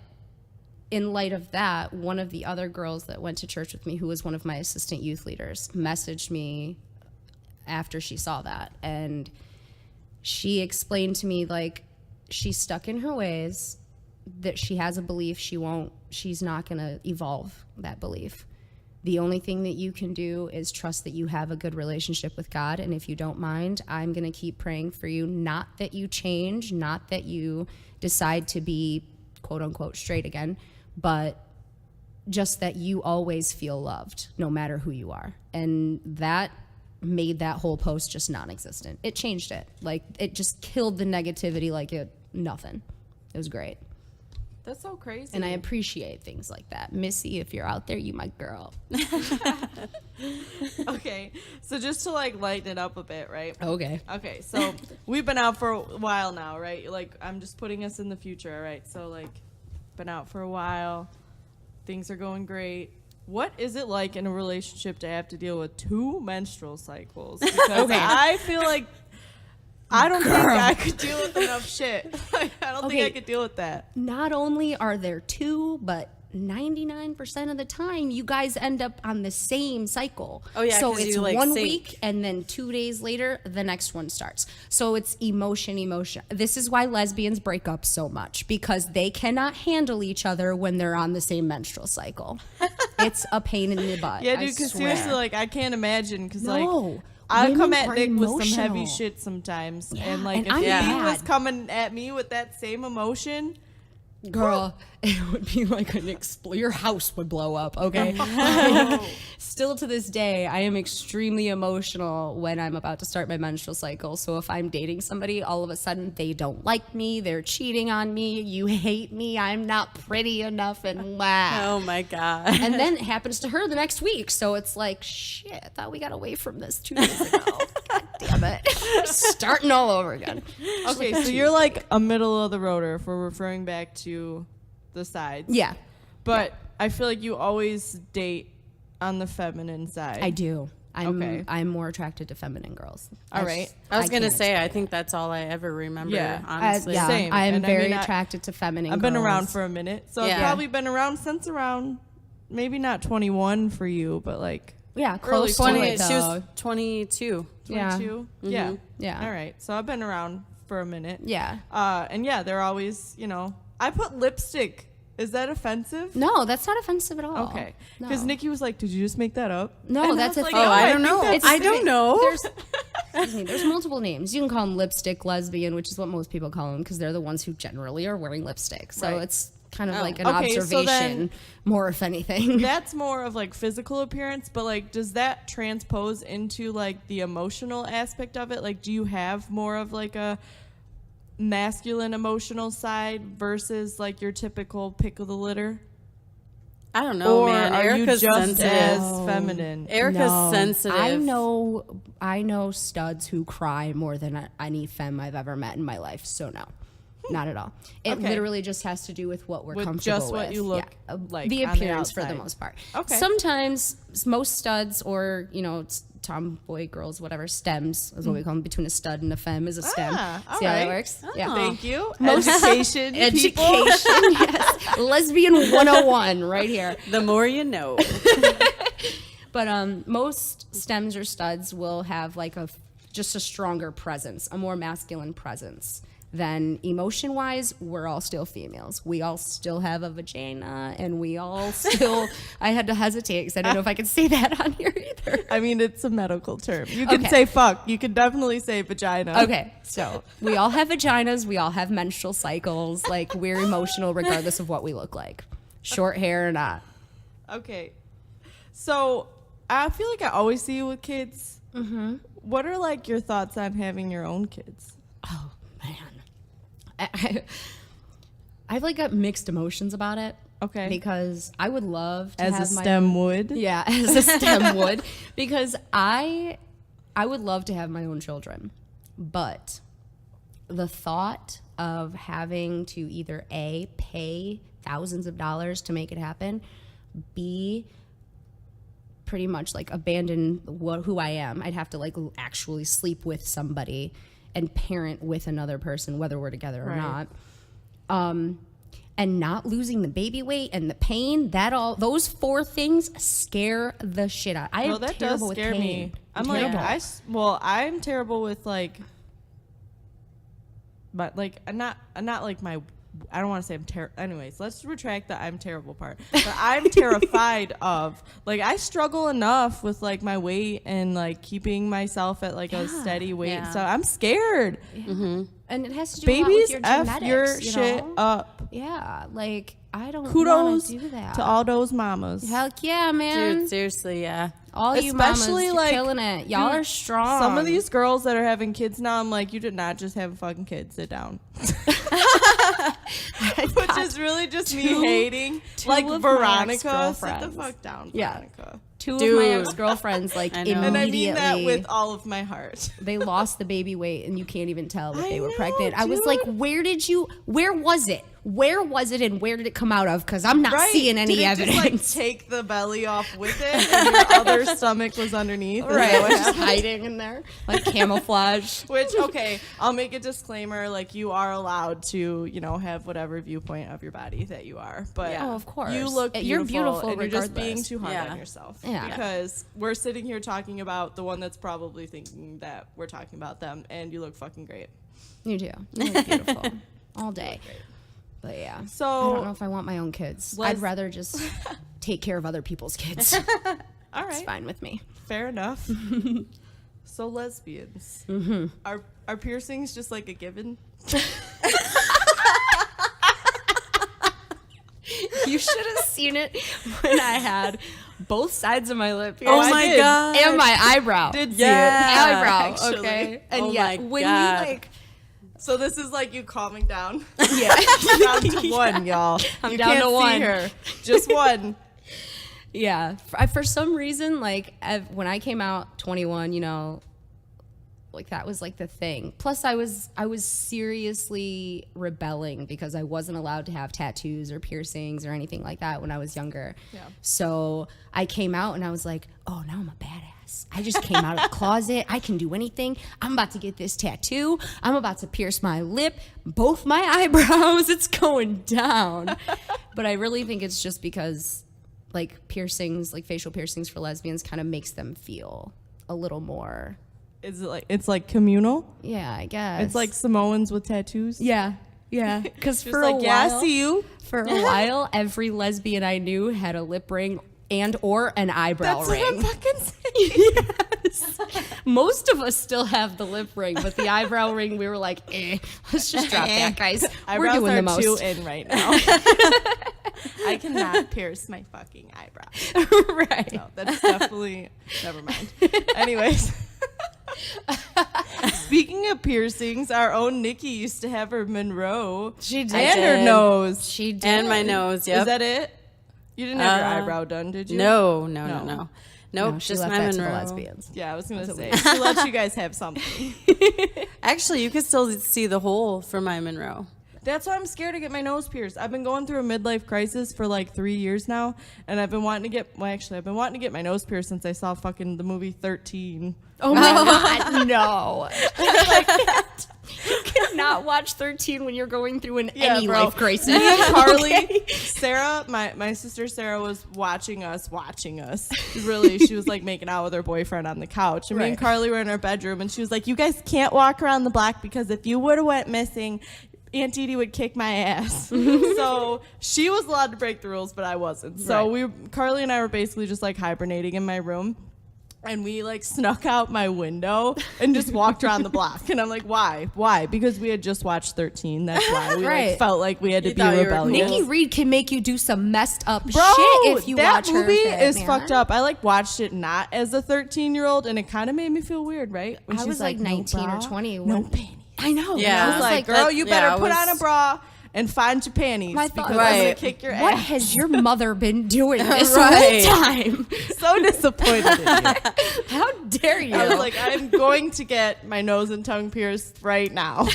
in light of that, one of the other girls that went to church with me, who was one of my assistant youth leaders, messaged me after she saw that. And she explained to me, like, she's stuck in her ways, that she has a belief she's not going to evolve that belief. The only thing that you can do is trust that you have a good relationship with God. And if you don't mind, I'm going to keep praying for you. Not that you change, not that you decide to be quote unquote straight again, but just that you always feel loved no matter who you are. And that made that whole post just non-existent. It changed it. Like, it just killed the negativity like nothing. It was great. That's so crazy. And I appreciate things like that. Missy, if you're out there, you my girl. Okay, so just to like lighten it up a bit, right? Okay. Okay, so we've been out for a while now, right? Like, I'm just putting us in the future, right? So, like, been out for a while. Things are going great. What is it like in a relationship to have to deal with 2 menstrual cycles? Because I feel like I don't think I could deal with enough shit. Like, I don't think I could deal with that. Not only are there 2, but 99% of the time you guys end up on the same cycle. Oh, yeah, so 'cause it's you, like, 1 sync. week and then 2 days later the next one starts. So it's emotion. This is why lesbians break up so much, because they cannot handle each other when they're on the same menstrual cycle. It's a pain in the butt. Yeah, I dude, because swear. seriously, like, I can't imagine, because like No. I come Women at are Nick with some heavy emotional. shit sometimes, Yeah, and like and if I'm he was bad. coming at me with that same emotion, Girl, it would be like your house would blow up, okay? Still to this day, I am extremely emotional when I'm about to start my menstrual cycle. So if I'm dating somebody, all of a sudden they don't like me, they're cheating on me, you hate me, I'm not pretty enough, and wow. Oh my God. And then it happens to her the next week. So it's like, shit, I thought we got away from this 2 days ago. God damn it. Starting all over again. okay, so you're like a middle of the roader if we're referring back to the sides. Yeah, But I feel like you always date on the feminine side. I do. Okay. I'm more attracted to feminine girls. All right. I was gonna can't say, I explain think that's all I ever remember. Yeah. Honestly. yeah, Same. I am And I very mean, attracted to feminine I've been girls. around for a minute, so Yeah. I've probably been around since around maybe not 21 for you, but like yeah, early close to 20. it, She was though. 22. 22. Yeah. Yeah. All right. So I've been around for a minute. Yeah. And yeah, they're always, I put lipstick. Is that offensive? No, that's not offensive at all. Okay. No. Because Nikki was like, "Did you just make that up?" No, And that's I a was thing. like, Oh, I don't think know. that's I a don't thing." know. There's multiple names. You can call them lipstick, lesbian, which is what most people call them because they're the ones who generally are wearing lipstick. So Right. it's kind of Oh. like an Okay, so observation, then- more if anything. That's more of like physical appearance, but like, does that transpose into like the emotional aspect of it? Like, do you have more of like a masculine emotional side versus like your typical pick of the litter? I don't know, Or man. are Erica's you just sensitive. as feminine? Erica's No. sensitive. I know studs who cry more than any femme I've ever met in my life. So no, not at all. It Okay. literally just has to do with what we're With comfortable just what with. you look Yeah. like the on the appearance for the outside. most part. Okay. Sometimes most studs or tomboy girls, whatever, stems is what we call them. Between a stud and a femme is a stem. Ah, all See how that right. works? Yeah. Thank you. Most- Education, people. Education, yes. Lesbian 101 right here. The more you know. But most stems or studs will have like just a stronger presence, a more masculine presence then emotion-wise, we're all still females. We all still have a vagina, and we all still... I had to hesitate because I don't know if I could say that on here either. I mean, it's a medical term. You can Okay. say fuck. You can definitely say vagina. Okay, so we all have vaginas. We all have menstrual cycles. Like, we're emotional regardless of what we look like. Short hair or not. Okay. So I feel like I always see you with kids. Mm-hmm. What are like your thoughts on having your own kids? Oh, man. I've like got mixed emotions about it. Okay. Because I would love to As have a my STEM would. Yeah, as a STEM would. Because I would love to have my own children. But the thought of having to either A, pay thousands of dollars to make it happen, B, pretty much like abandon who I am. I'd have to like actually sleep with somebody and parent with another person, whether we're together or Right. not. And not losing the baby weight and the pain, those 4 things scare the shit out. I Well, am that does terrible with scare pain. me. I'm terrible. like, I'm terrible with like, but like, I'm not like my, I don't want to say I'm terrible. Anyways, let's retract the I'm terrible part. But I'm terrified of, like, I struggle enough with like my weight and like keeping myself at like a steady weight. Yeah. So I'm scared. And it has to do a lot Babies with your F genetics, your you shit know? up. Yeah, like, I don't want Kudos to do that. to all those mamas. Heck yeah, man. Dude, seriously, yeah. All you mamas, Especially, you're like, killing it. Y'all dude, are strong. Some of these girls that are having kids now, I'm like, you did not just have a fucking kid. Sit down. Which is really just me hating. Like, of my Veronica, sit the ex-girlfriends. fuck down, Yeah. Veronica. 2 of Dude. my ex-girlfriends, like, I know. And I immediately, mean that with all of my heart. they lost the baby weight, and you can't even tell that I they were know, pregnant. I was dude. like, where was it? Where was it, and where did it come out of? Because I'm not seeing any Did it evidence. just, like, take the belly off with it, and your other stomach was underneath? Is that Right, what just happened? hiding in there, like camouflage. Which, okay, I'll make a disclaimer. Like, you are allowed to, you know, have whatever viewpoint of your body that you are. But Yeah. Oh, of course. you look beautiful, You're beautiful and you're just regardless. being too hard Yeah. on yourself. Yeah. Because we're sitting here talking about the one that's probably thinking that we're talking about them, and you look fucking great. You do. You look beautiful all day. But yeah, So- I don't know if I want my own kids. Les- I'd rather just take care of other people's kids. All It's right, fine with me. fair enough. So lesbians, are piercings just like a given? You should have seen it when I had both sides of my lip. Oh I my did. god. And my eyebrow. Did see Yeah. it. eyebrow. actually. Okay. And Oh yeah, my when God. you like, So this is like you calming down. yeah, Down to one, y'all. I'm you down can't to see one. her. Just one. yeah. For some reason, like when I came out 21, you know, like that was like the thing. Plus, I was seriously rebelling because I wasn't allowed to have tattoos or piercings or anything like that when I was younger. Yeah. So I came out and I was like, oh, now I'm a badass. I just came out of the closet. I can do anything. I'm about to get this tattoo. I'm about to pierce my lip, both my eyebrows. It's going down. But I really think it's just because like piercings, like facial piercings for lesbians kind of makes them feel a little more, Is it like it's like communal? yeah, I guess. It's like Samoans with tattoos. yeah. Because Just for like, a yeah, while, I see you. for a while, every lesbian I knew had a lip ring and or an eyebrow That's ring. what I'm fucking saying. Yes. Most of us still have the lip ring, but the eyebrow ring, we were like, let's just drop that, guys. We're Eyebrows doing are the most. too in right now. I cannot pierce my fucking eyebrow. Right. No, that's definitely never mind. Anyways. Speaking of piercings, our own Nikki used to have her Monroe. She did. And her nose. She did. And my nose, yep. Is that it? You didn't have your eyebrow done, did you? No. No, Nope, she just left my that to the Monroe. lesbians. Yeah, I was going to say. She let you guys have something. Actually, you could still see the hole from my Monroe. That's why I'm scared to get my nose pierced. I've been going through a midlife crisis for like 3 years now, and I've been wanting to get, I've been wanting to get my nose pierced since I saw fucking the movie 13. Oh my God, no. You can not watch 13 when you're going through Yeah, any bro. life crisis. Me and Carly, Okay? Sarah, my sister Sarah was watching us. Really, she was like making out with her boyfriend on the couch. And me and Right. Carly were in our bedroom, and she was like, "You guys can't walk around the block because if you would have went missing, Aunt Dee would kick my ass." So she was allowed to break the rules, but I wasn't. So Carly and I were basically just like hibernating in my room. And we like snuck out my window and just walked around the block. And I'm like, why? Why? Because we had just watched 13. That's why we Right. like felt like we had to You be thought you were rebellious. Nikki Reed can make you do some messed up Bro, shit if you that watch movie her. is fucked up. I like watched it not as a 13-year-old, and it kind of made me feel weird, right? When I she's was like 19 no or bra, 20. no when- panties. I know. Yeah. I I was was like, like, girl, that- you yeah, better I put on a was- bra and find your panties My thought because was, I'm gonna Right. kick your what ass. has your mother been doing this Right. whole time? So disappointed in you. How dare you? I was like, I'm going to get my nose and tongue pierced right now.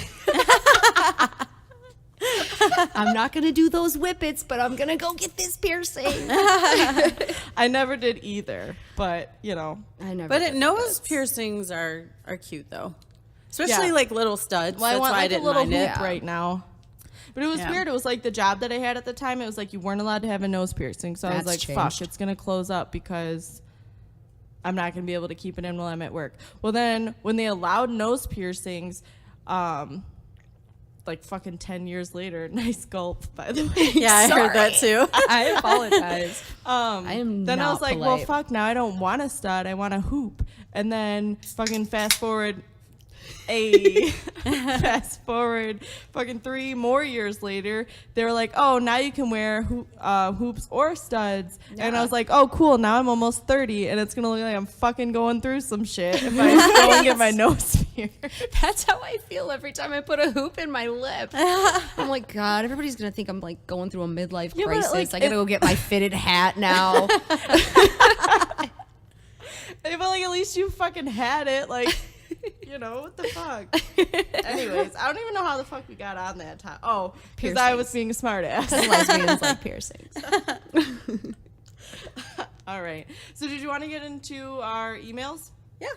I'm not going to do those whippets, but I'm going to go get this piercing. I never did either, but you know. I never But did Noah's this. piercings are cute though, especially Yeah. like little studs. Well, I That's want why I like a didn't little mind hoop it. right now. But it was Yeah. weird. It was like the job that I had at the time. It was like you weren't allowed to have a nose piercing. So I was That's like, fuck, changed. it's going to close up because I'm not going to be able to keep it in while I'm at work. Well, then when they allowed nose piercings, like fucking 10 years later, nice gulp, by the way. Yeah, I heard that too. I apologize. I am Then I not was like, well, polite. fuck, now I don't want a stud. I want a hoop. And then fucking fast forward fucking 3 more years later, they were like, oh, now you can wear hoops or studs. And I was like, oh, cool, now I'm almost 30 and it's gonna look like I'm fucking going through some shit if I go and get my nose pierced. That's how I feel every time I put a hoop in my lip. I'm like, God, everybody's going to think I'm like going through a midlife Yeah, but, crisis. like, I got to go get my fitted hat now. But like at least you fucking had it, like, you know, what the fuck. Anyways, I don't even know how the fuck we got on that time. Oh, because I was being a smart ass. Lesbians like piercings. All right. So did you want to get into our emails? Yeah.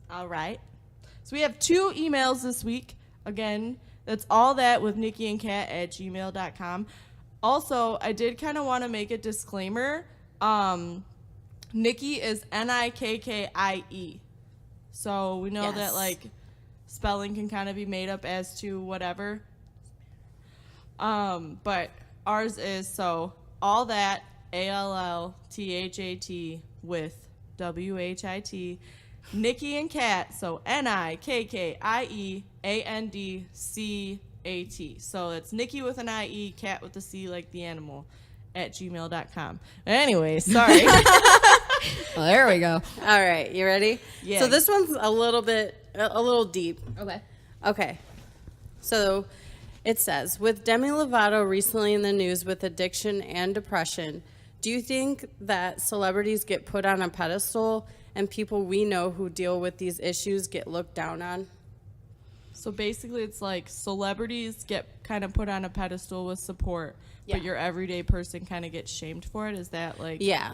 All right. So we have 2 emails this week. Again, that's allthatwithnikkieandcat@gmail.com. Also, I did kind of want to make a disclaimer. Nikkie is Nikkie. So we know Yes. that like spelling can kind of be made up as to whatever. But ours is so all that ALLTHAT with WHIT. Nikkie and Cat, so NIKKIEANDCAT. So it's Nikkie with an IE, Cat with a C like the animal @gmail.com. Anyway, sorry. Well, there we go. All right, you ready? Yeah. So this one's a little deep. Okay. Okay. So it says, with Demi Lovato recently in the news with addiction and depression, do you think that celebrities get put on a pedestal and people we know who deal with these issues get looked down on? So basically it's like celebrities get kind of put on a pedestal with support, but your everyday person kind of gets shamed for it. Is that like... Yeah.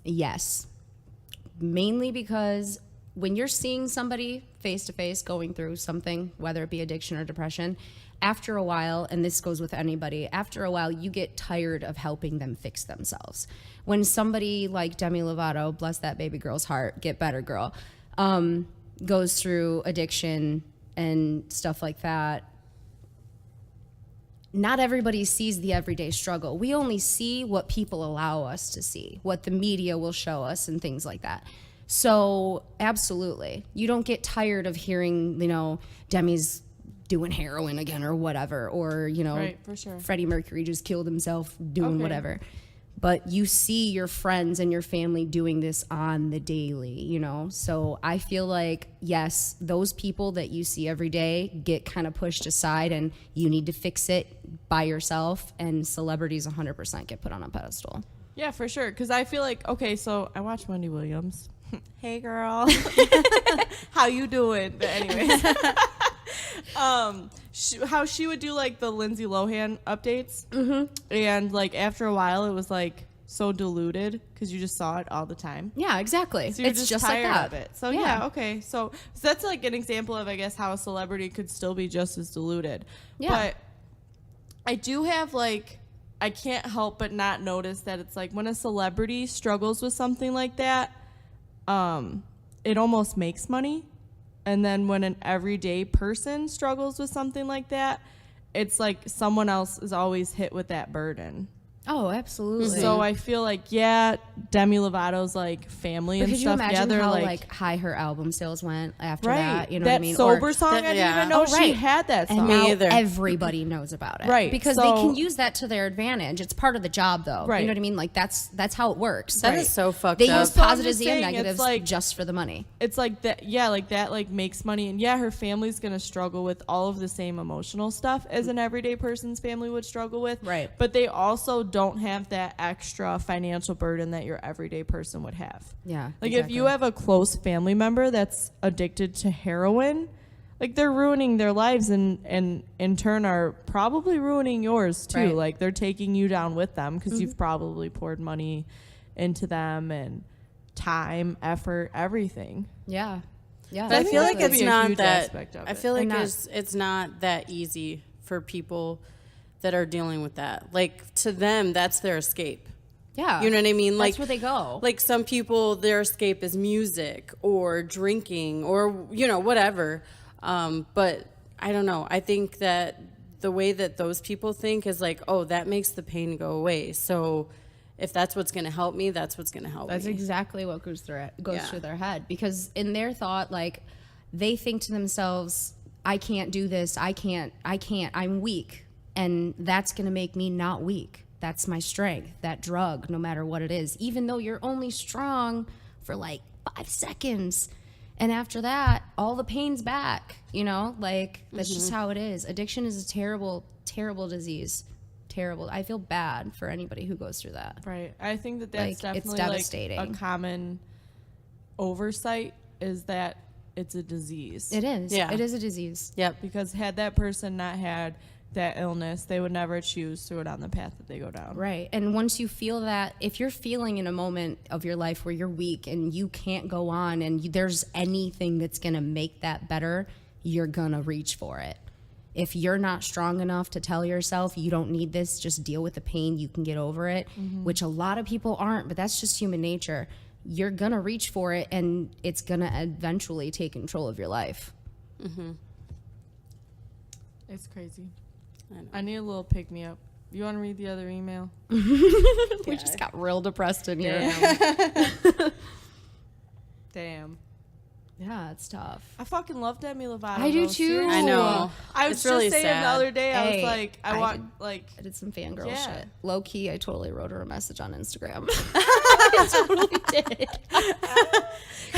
Yes. Mainly because when you're seeing somebody face to face going through something, whether it be addiction or depression, after a while, and this goes with anybody, after a while you get tired of helping them fix themselves. When somebody like Demi Lovato, bless that baby girl's heart, get better girl, goes through addiction and stuff like that, not everybody sees the everyday struggle. We only see what people allow us to see, what the media will show us and things like that. So absolutely, you don't get tired of hearing, Demi's doing heroin again or whatever, or, Right, for sure. Freddie Mercury just killed himself doing Okay. whatever. But you see your friends and your family doing this on the daily, So I feel like, yes, those people that you see every day get kind of pushed aside and you need to fix it by yourself, and celebrities 100% get put on a pedestal. Yeah, for sure. Because I feel like, okay, so I watch Wendy Williams. Hey, girl. How you doing? But anyways. How she would do, like, the Lindsay Lohan updates. Mm-hmm. And, like, after a while, it was like, so diluted because you just saw it all the time. Yeah, exactly. So you're It's just like tired that. of it. So yeah, okay. So that's like an example of, I guess, how a celebrity could still be just as diluted. Yeah. But I do have like, I can't help but not notice that it's like when a celebrity struggles with something like that, it almost makes money. And then when an everyday person struggles with something like that, it's like someone else is always hit with that burden. Oh, absolutely. So I feel like, yeah, Demi Lovato's like family and could you stuff. imagine They're how like high her album sales went after right. that? You know that what I mean? Sober song, I didn't even know she had that song. And Me now either. everybody knows about it. Right, Because so- they can use that to their advantage. It's part of the job, though. Right. You know what I mean? Like, that's how it works. That is so fucked They up. use So I'm positives just and saying, it's negatives like- just for the money. It's like that, yeah, like that like makes money. And yeah, her family's going to struggle with all of the same emotional stuff as an everyday person's family would struggle with. Right. But they also don't have that extra financial burden that your everyday person would have. Yeah. Like if you have a close family member that's addicted to heroin, like they're ruining their lives and in turn are probably ruining yours too. Right. Like they're taking you down with them because you've probably poured money into them and time, effort, everything. Yeah. Yeah. But I think feel that like could it's be a not huge that. aspect of I it. feel like They're not. it's not that easy for people that are dealing with that. Like to them, that's their escape. Yeah. You know what I mean? Like That's where they go. Like some people, their escape is music or drinking or whatever. But I don't know. I think that the way that those people think is like, oh, that makes the pain go away. So if that's what's going to help me, that's what's going to help That's me. exactly what goes through Yeah. through their head, because in their thought, like, they think to themselves, I can't do this, I can't, I'm weak, and that's going to make me not weak. That's my strength, that drug, no matter what it is, even though you're only strong for like 5 seconds, and after that all the pain's back, like that's just how it is. Addiction is a terrible disease. Terrible. I feel bad for anybody who goes through that. Right. I think that Like, that's it's definitely devastating. like a common oversight is that it's a disease. It is. Yeah. It is a disease. Yep. Because had that person not had that illness, they would never choose to go down the path that they go down. Right. And once you feel that, if you're feeling in a moment of your life where you're weak and you can't go on and there's anything that's going to make that better, you're going to reach for it. If you're not strong enough to tell yourself you don't need this, just deal with the pain, you can get over it, which a lot of people aren't, but that's just human nature. You're going to reach for it and it's going to eventually take control of your life. It's crazy. I know. I need a little pick me up. You want to read the other email? We just got real depressed in here. Damn. Yeah, it's tough. I fucking love Demi Lovato. I do though, too. seriously. I know. I was It's just really saying sad. the other day, I was Hey, like, I I want, did- like, I did some fangirl Yeah. shit. Low key, I totally wrote her a message on Instagram. I totally did.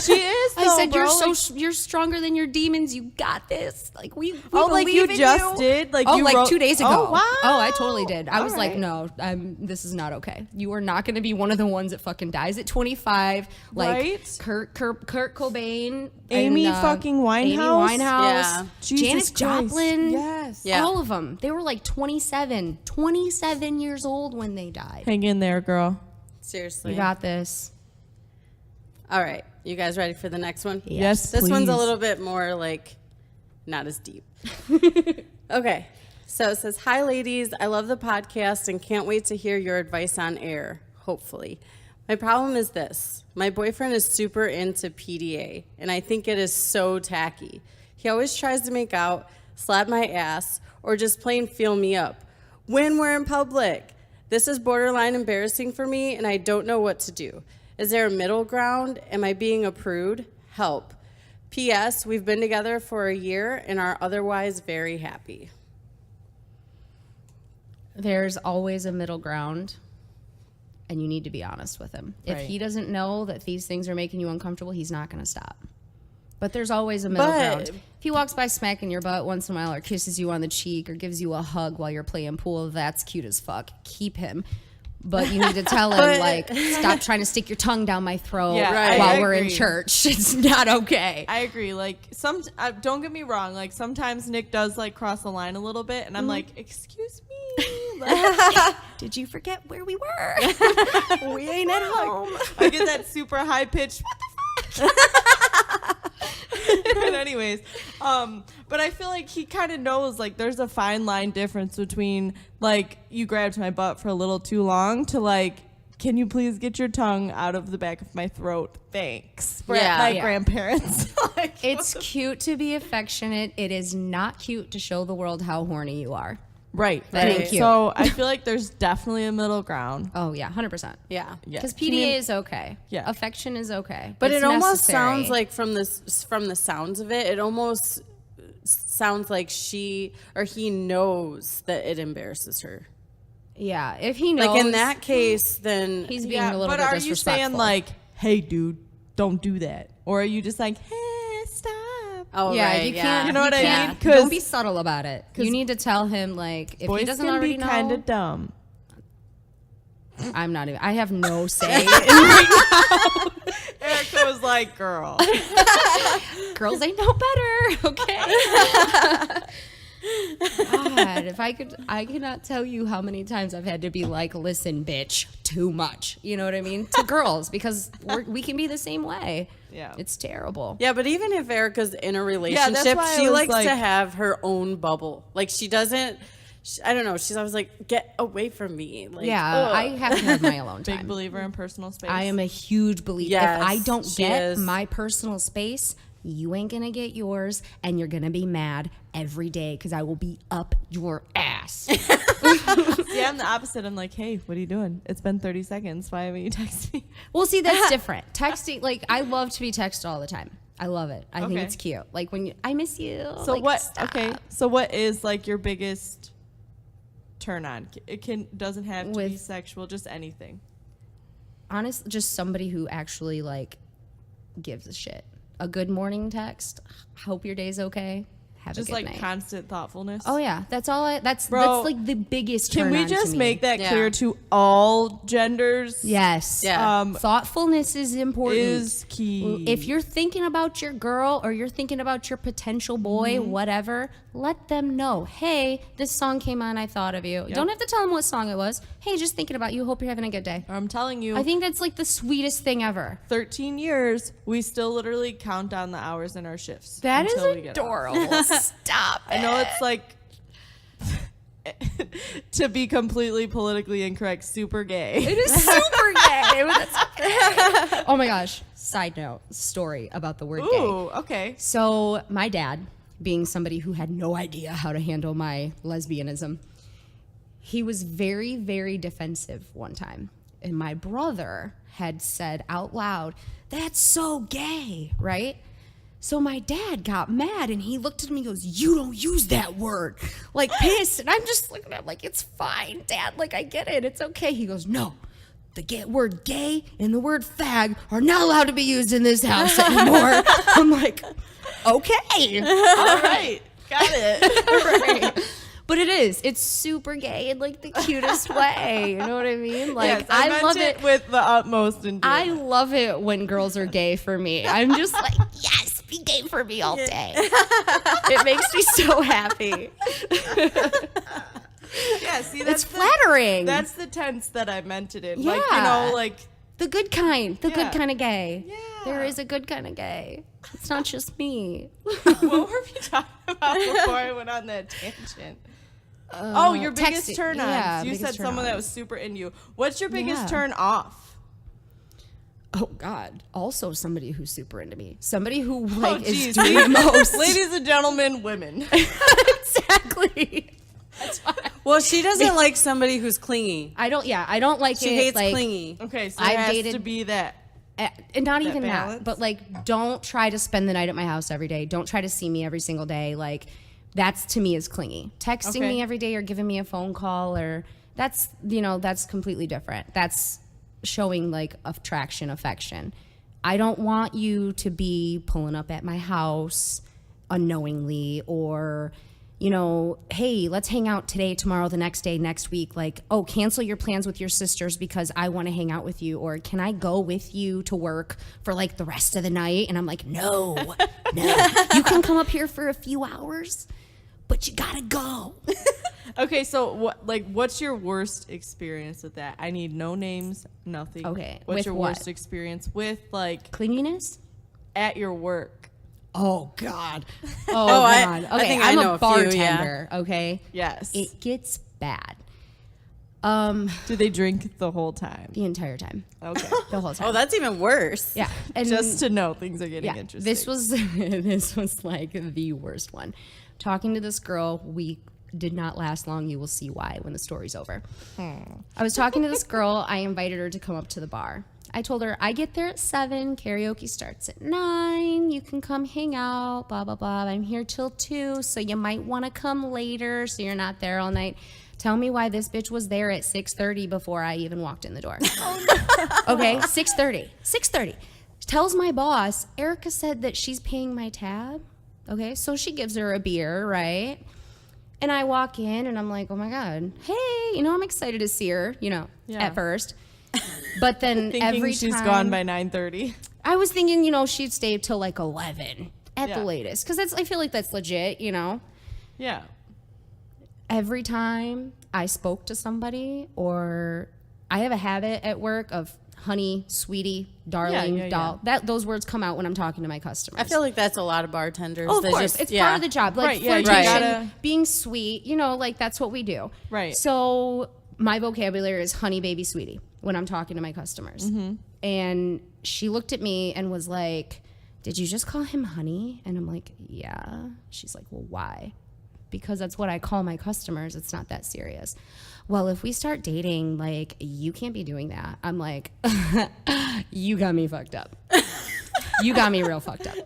she is, though, I said, bro. you're stronger than your demons. You got this. Like we Oh, like you believe in just you." did? Like oh, you like wrote- 2 days ago. Oh, wow. Oh, I totally did. I All was like, right. no, this is not okay. You are not going to be one of the ones that fucking dies at 25. Like Right? Kurt Cobain, Amy and, fucking Winehouse. Amy Winehouse, Yeah. Jesus Janis Christ. Joplin. Yes. Yeah. All of them. They were like 27 years old when they died. Hang in there, girl. Seriously. You got this. All right. You guys ready for the next one? Yes, This one's a please. little bit more like not as deep. Okay. So it says, "Hi ladies, I love the podcast and can't wait to hear your advice on air, hopefully. My problem is this. My boyfriend is super into PDA and I think it is so tacky. He always tries to make out, slap my ass, or just plain feel me up when we're in public. This is borderline embarrassing for me and I don't know what to do. Is there a middle ground? Am I being a prude? Help. P.S. We've been together for a year and are otherwise very happy." There's always a middle ground, and you need to be honest with him. If Right. he doesn't know that these things are making you uncomfortable, he's not going to stop. But there's always a middle But- ground. If he walks by smacking your butt once in a while or kisses you on the cheek or gives you a hug while you're playing pool, that's cute as fuck. Keep him. But you need to tell him, But- like, stop trying to stick your tongue down my throat Yeah, Right. while I we're in agree. church. It's not okay. I agree. Like don't get me wrong. Like sometimes Nick does like cross the line a little bit, and I'm like, excuse me. Did you forget where we were? We ain't at home. I get that super high pitched. But anyways, but I feel like he kind of knows, like, there's a fine line difference between, like, you grabbed my butt for a little too long to, like, can you please get your tongue out of the back of my throat? Thanks. We're at my grandparents. Like, It's cute to be affectionate. It is not cute to show the world how horny you are. right. Thank you. So I feel like there's definitely a middle ground. Oh, yeah, 100%. Yeah. Yeah. Because PDA is okay. Yeah. Affection is okay. But It's it almost necessary. sounds like from the sounds of it, it almost sounds like she or he knows that it embarrasses her. Yeah, if he knows. Like in that case, then He's being a little but bit are disrespectful. you saying, like, hey, dude, don't do that? Or are you just like, hey, stop? oh yeah, right, you yeah. can't. You know what I can't- mean? 'Cause- Don't be subtle about it. You need to tell him, like, if Boys he doesn't can already be know. kind of dumb. I'm not even. I have no say. Erika was like, girl. Girls ain't no better. Okay. God, if I cannot tell you how many times I've had to be like, listen, bitch, too much. You know what I mean? To girls, because we can be the same way. Yeah. It's terrible. Yeah, but even if Erica's in a relationship, why I she was likes like- to have her own bubble. Like she doesn't. I don't know. She's always like, get away from me. Like, Yeah, ugh. I have to have my alone Big time. believer in personal space. I am a huge believer. Yes, if I don't she get is. my personal space, you ain't gonna get yours, and you're gonna be mad every day because I will be up your ass. See, I'm the opposite. I'm like, hey, what are you doing? It's been 30 seconds. Why haven't you texted me? Well, see, that's different. Texting, like, I love to be texted all the time. I love it. I think Okay. it's cute. Like when I miss you. So like, what? stop. Okay. So what is like your biggest turn on? It doesn't have to be With- sexual. Just anything. Honestly, just somebody who actually like gives a shit. A good morning text. Hope your day's okay. Have Just a good like night. constant thoughtfulness. Oh yeah, that's all. That's Bro, like the biggest. Can turn we on to just me. make that Yeah. clear to all genders? Yes. Yeah. Thoughtfulness is important. Is key. If you're thinking about your girl or you're thinking about your potential boy, Mm-hmm. whatever, let them know. Hey, this song came on. I thought of you. You don't have to tell them what song it was. Hey, just thinking about you. Hope you're having a good day. I'm telling you, I think that's like the sweetest thing ever. 13 years, we still literally count down the hours in our shifts. That is until we get off. adorable. Stop. I know it's like, to be completely politically incorrect, super gay. It is super gay. That's okay. Oh my gosh. Side note story about the word gay. Ooh, okay. So my dad, being somebody who had no idea how to handle my lesbianism, he was very, very defensive one time. And my brother had said out loud, "That's so gay," right? So my dad got mad and he looked at me and goes, "You don't use that word." Like pissed. And I'm just looking at him like, "It's fine, Dad. Like, I get it. It's okay." He goes, "No. The word gay and the word fag are not allowed to be used in this house anymore." I'm like, okay. All right. Got it. Right. But it is. It's super gay in like the cutest way. You know what I mean? Like Yes, I meant love it with the utmost enjoyment. I love it when girls are gay for me. I'm just like, yes, be gay for me all day. It makes me so happy. Yeah, see, It's flattering. That's the tense that I meant it in. Yeah. Like, you know, like, The good kind. The Yeah. good kind of gay. Yeah. There is a good kind of gay. It's not just me. what were we talking about before I went on that tangent? Oh, your biggest texting. turn-ons. Yeah, You biggest said someone that turn-ons. was super into you. What's your biggest Yeah. turn off? Oh God! Also, somebody who's super into me. Somebody who like is geez. doing the most. Ladies and gentlemen, women. Exactly. That's fine. Well, she doesn't like somebody who's clingy. I don't. Yeah, I don't like She it. hates like, clingy. Okay, so I've it has dated- to be that. And not even balance? that, but like, don't try to spend the night at my house every day. Don't try to see me every single day. Like, that's to me is clingy. Texting Okay. me every day or giving me a phone call or that's that's completely different. That's showing like attraction, affection. I don't want you to be pulling up at my house unknowingly or hey, let's hang out today, tomorrow, the next day, next week. Like, oh, cancel your plans with your sisters because I want to hang out with you. Or can I go with you to work for like the rest of the night? And I'm like, no. You can come up here for a few hours, but you gotta go. Okay, so what's your worst experience with that? I need no names, nothing. Okay, What's with your what? worst experience with like Clinginess? at your work? Oh God. Oh, God. I Okay, think I I'm know a a few, bartender. Okay. Yes. It gets bad. Do they drink the whole time? The entire time. Okay. The whole time. Oh, that's even worse. yeah. And Just to know things are getting yeah, interesting. this was like the worst one. Talking to this girl, we did not last long. You will see why when the story's over. I was talking to this girl. I invited her to come up to the bar. I told her, I get there at 7. Karaoke starts at 9. You can come hang out, blah, blah, blah. I'm here till 2, so you might want to come later so you're not there all night. Tell me why this bitch was there at 6:30 before I even walked in the door. Okay, 6:30. 6:30. Tells my boss, Erika said that she's paying my tab. Okay, so she gives her a beer, right? And I walk in and I'm like, oh my God, hey, I'm excited to see her, Yeah. at first. But then Thinking every she's time, gone by 9:30. I was thinking, she'd stay till like 11 at Yeah. the latest. Because I feel like that's legit, Yeah. Every time I spoke to somebody, or I have a habit at work of honey, sweetie, darling, yeah, doll. Those words come out when I'm talking to my customers. I feel like that's a lot of bartenders. Oh, of They course. just- It's yeah. part of the job. Like Right, yeah, you flirtation, gotta- being sweet, like that's what we do. Right. So my vocabulary is honey, baby, sweetie when I'm talking to my customers. Mm-hmm. And she looked at me and was like, did you just call him honey? And I'm like, yeah. She's like, well, why? Because that's what I call my customers. It's not that serious. Well, if we start dating, like, you can't be doing that. I'm like, you got me fucked up. You got me real fucked up.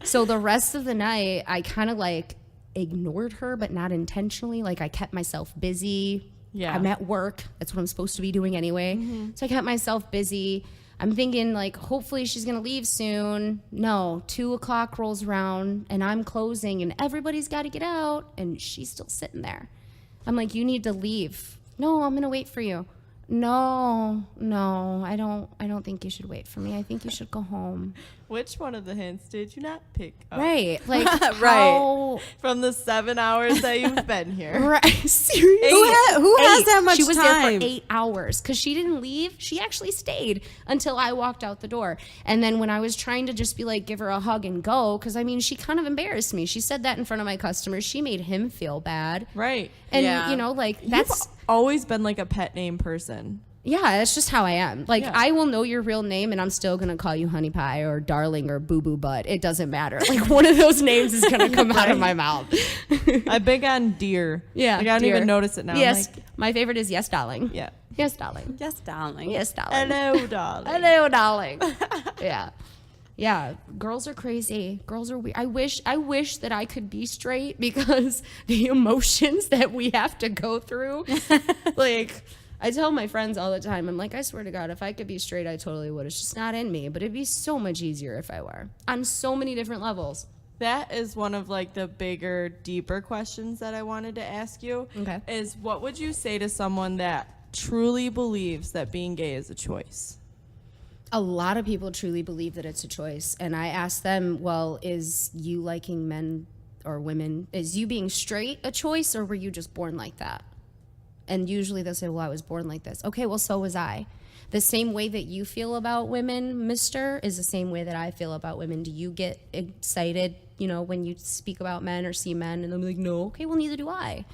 So the rest of the night, I kind of like ignored her, but not intentionally. Like, I kept myself busy. Yeah. I'm at work. That's what I'm supposed to be doing anyway. So I kept myself busy. I'm thinking, like, hopefully she's going to leave soon. No, 2 o'clock rolls around, and I'm closing, and everybody's got to get out, and she's still sitting there. I'm like, you need to leave. No, I'm going to wait for you. No, I don't think you should wait for me. I think you should go home. Which one of the hints did you not pick up? Right. Like, Right. how- From the 7 hours that you've been here. Right. Seriously. Who has that much She was there time? for 8 hours because she didn't leave. She actually stayed until I walked out the door. And then when I was trying to just be like, give her a hug and go, because I mean, she kind of embarrassed me. She said that in front of my customers. She made him feel bad. Right. And, Yeah. like, You've that's, always been like a pet name person. yeah, that's just how I am. Like, Yeah. I will know your real name and I'm still going to call you honey pie or darling or boo boo butt. It doesn't matter. Like, one of those names is going to come out of my mouth. I'm big on dear. Yeah. Like, I don't dear. even notice it now. I'm Yes. like, My favorite is yes, darling. yeah. Yes, darling. Yes, darling. Yes, darling. Hello, darling. Hello, darling. Yeah. Yeah, girls are crazy. Girls are weird. I wish that I could be straight because the emotions that we have to go through. Like, I tell my friends all the time, I'm like, I swear to God, if I could be straight, I totally would. It's just not in me, but it'd be so much easier if I were on so many different levels. That is one of like the bigger, deeper questions that I wanted to ask you. Okay. Is what would you say to someone that truly believes that being gay is a choice? A lot of people truly believe that it's a choice. And I ask them, well, is you liking men or women, is you being straight a choice or were you just born like that? And usually they'll say, well, I was born like this. Okay, well, so was I. The same way that you feel about women, mister, is the same way that I feel about women. Do you get excited, when you speak about men or see men? And I'm like, no. Okay, well, neither do I.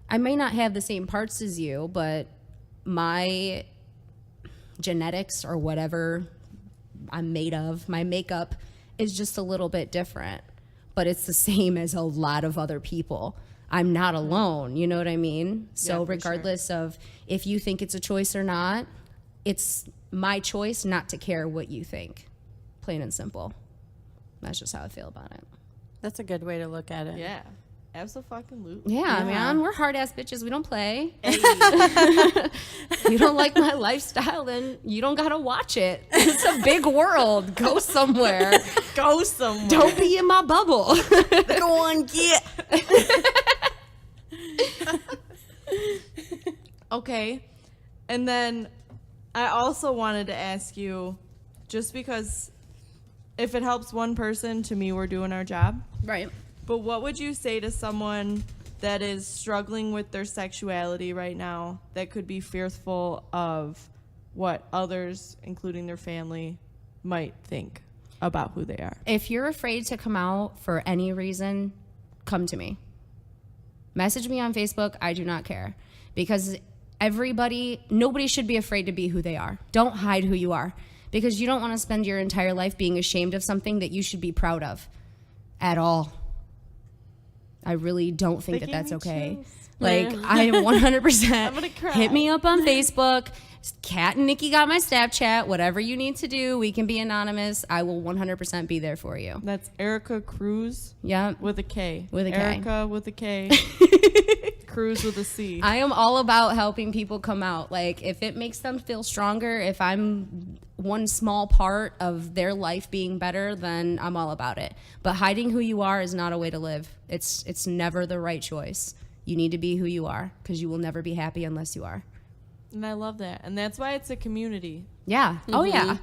I may not have the same parts as you, but my genetics or whatever I'm made of, my makeup is just a little bit different, but it's the same as a lot of other people. I'm not alone, you know what I mean? So Yeah, for regardless of if you think it's a choice or not, it's my choice not to care what you think. Plain and simple. That's just how I feel about it. That's a good way to look at it. Yeah. Absolutely. Yeah, Yeah. man, we're hard ass bitches. We don't play. You don't like my lifestyle, then you don't gotta watch it. It's a big world. Go somewhere. Go somewhere. Don't be in my bubble. Go on, get. Okay. And then I also wanted to ask you, just because if it helps one person, to me, we're doing our job. Right. But what would you say to someone that is struggling with their sexuality right now, that could be fearful of what others, including their family, might think about who they are? If you're afraid to come out for any reason, come to me. Message me on Facebook. I do not care. Because nobody should be afraid to be who they are. Don't hide who you are. Because you don't want to spend your entire life being ashamed of something that you should be proud of at all. I really don't think that that's okay. Like, I am 100%. I'm gonna cry. Hit me up on Facebook. Cat and Nikkie got my Snapchat. Whatever you need to do, we can be anonymous. I will 100% be there for you. That's Erika Cruz. Yep. With a K. With a K. Erika with a K. Cruz with a C. I am all about helping people come out. Like, if it makes them feel stronger, if I'm one small part of their life being better, then I'm all about it. But hiding who you are is not a way to live. It's never the right choice. You need to be who you are, because you will never be happy unless you are. And I love that. And that's why it's a community. Yeah. Mm-hmm. Oh, yeah.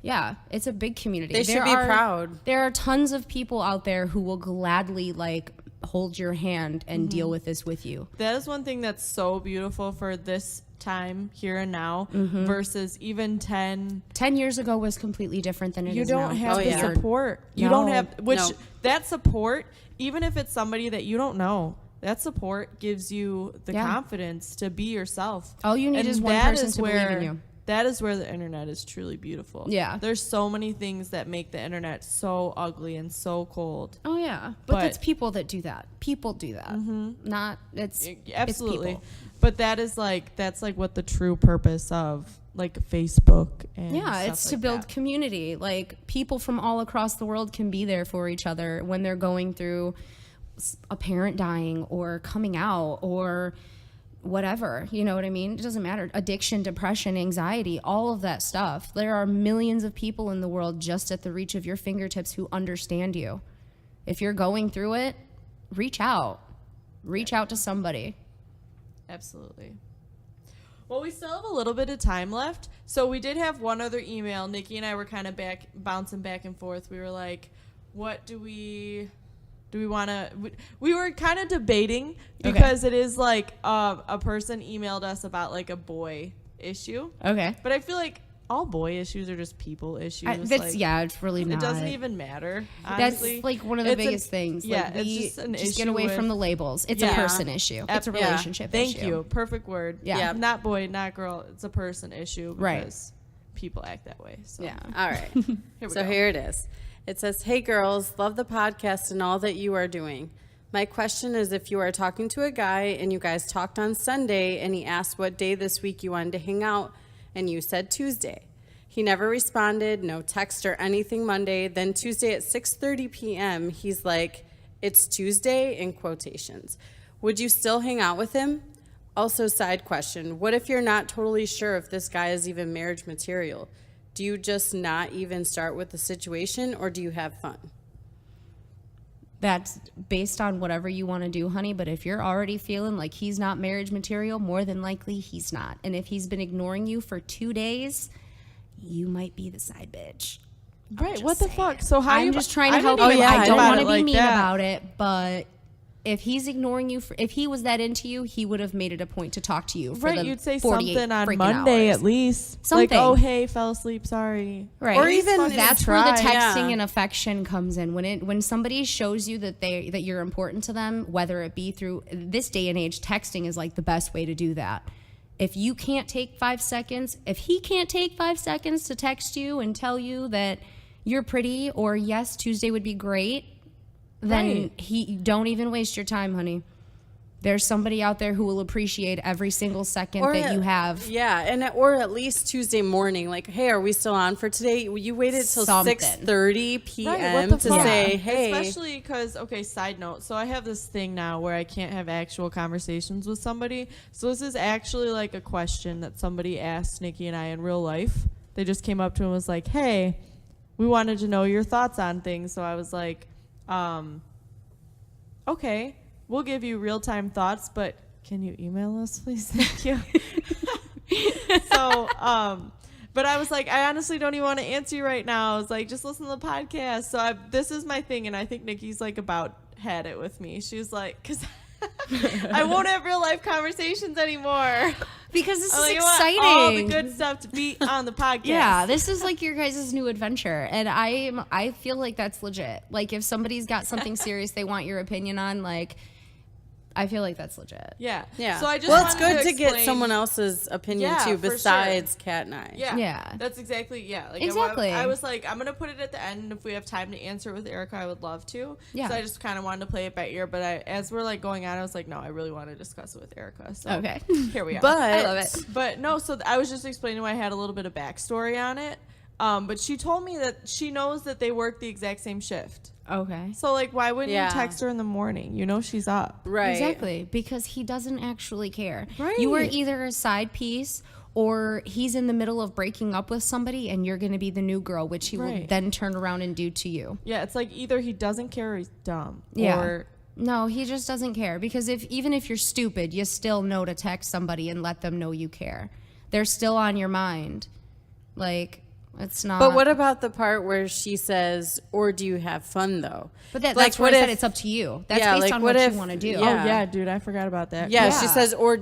Yeah. It's a big community. They should be proud. There are tons of people out there who will gladly, like, hold your hand and deal with this with you. That is one thing that's so beautiful for this time, here and now, versus even 10 years ago was completely different than it is now. now. You don't have the support. You No. don't have, that support, even if it's somebody that you don't know, that support gives you the confidence to be yourself. All you need is one person to believe in you. That is where the internet is truly beautiful. Yeah. There's so many things that make the internet so ugly and so cold. Oh, yeah. But it's people that do that. People do that. Not, Absolutely. It's people. But that's like what the true purpose of like Facebook and it's to build community. Like, people from all across the world can be there for each other when they're going through a parent dying or coming out or whatever, you know what I mean? It doesn't matter. Addiction, depression, anxiety, all of that stuff. There are millions of people in the world just at the reach of your fingertips who understand you. If you're going through it, reach out. Reach out to somebody. Absolutely. Well, we still have a little bit of time left. So we did have one other email. Nikki and I were kind of bouncing back and forth. We were like, what do we want to, we were kind of debating because it is like a person emailed us about like a boy issue. Okay. But I feel like all boy issues are just people issues. It's really not. It doesn't even matter. Honestly. That's like one of the biggest things. Yeah, like, it's just an issue. Get away from the labels. It's a person issue. It's a relationship issue. Thank you. Perfect word. Yeah. Not boy, not girl. It's a person issue because right. people act that way. So. Yeah. All right. Here it is. It says, "Hey girls, love the podcast and all that you are doing. My question is, if you are talking to a guy and you guys talked on Sunday and he asked what day this week you wanted to hang out and you said Tuesday. He never responded, no text or anything Monday. Then Tuesday at 6:30 p.m., he's like, 'It's Tuesday,' in quotations. Would you still hang out with him? Also, side question, what if you're not totally sure if this guy is even marriage material? Do you just not even start with the situation, or do you have fun?" That's based on whatever you want to do, honey. But if you're already feeling like he's not marriage material, more than likely he's not. And if he's been ignoring you for 2 days, you might be the side bitch. Right. What the fuck? So how I'm you just trying to help you. I don't want to be mean about it, but if he's ignoring you, if he was that into you, he would have made it a point to talk to you. For right, the you'd say 48 something on Monday hours. at least. Something. Like, oh, hey, fell asleep, sorry. Right. Or even that's where the texting and affection comes in. When somebody shows you that you're important to them, whether it be through this day and age, texting is like the best way to do that. If you can't take 5 seconds, if he can't take 5 seconds to text you and tell you that you're pretty or yes, Tuesday would be great, then don't even waste your time, honey. There's somebody out there who will appreciate every single second that you have. Yeah, or at least Tuesday morning. Like, hey, are we still on for today? You waited till 6:30 p.m. to say, hey. Especially because, side note. So I have this thing now where I can't have actual conversations with somebody. So this is actually like a question that somebody asked Nikki and I in real life. They just came up to him and was like, hey, we wanted to know your thoughts on things. So I was like, okay. We'll give you real-time thoughts, but can you email us, please? Thank you. So, but I was like, I honestly don't even want to answer you right now. I was like, just listen to the podcast. So this is my thing, and I think Nikki's like about had it with me. She was like, because I won't have real life conversations anymore. Because this I'm is like, exciting. I want all the good stuff to be on the podcast. Yeah, this is like your guys' new adventure, and I feel like that's legit. Like if somebody's got something serious they want your opinion on, like I feel like that's legit. Yeah. Yeah. So I just well, it's wanted good to get explain- someone else's opinion Yeah, too, for besides Kat and I. Yeah. Yeah. That's exactly, like Exactly. I was like, I'm going to put it at the end. And if we have time to answer it with Erika, I would love to. Yeah. So I just kind of wanted to play it by ear. But as we're like going on, I was like, no, I really want to discuss it with Erika. So Okay. here we are. But I love it. But no, so I was just explaining why I had a little bit of backstory on it. But she told me that she knows that they work the exact same shift. Okay. So, like, why wouldn't Yeah. you text her in the morning? You know she's up. right. Exactly, because he doesn't actually care. Right. You are either a side piece or he's in the middle of breaking up with somebody and you're going to be the new girl, which he will Right. then turn around and do to you. Yeah, it's like either he doesn't care or he's dumb. Yeah. Or, No, he just doesn't care because even if you're stupid, you still know to text somebody and let them know you care. They're still on your mind. Like, it's not. But what about the part where she says, "Or do you have fun though?" But that's like, where what I said if- it's up to you. That's Yeah, based like, on what what if- you want to do. yeah. oh, yeah, dude, I forgot about that. Yeah, Yeah. she says, "Or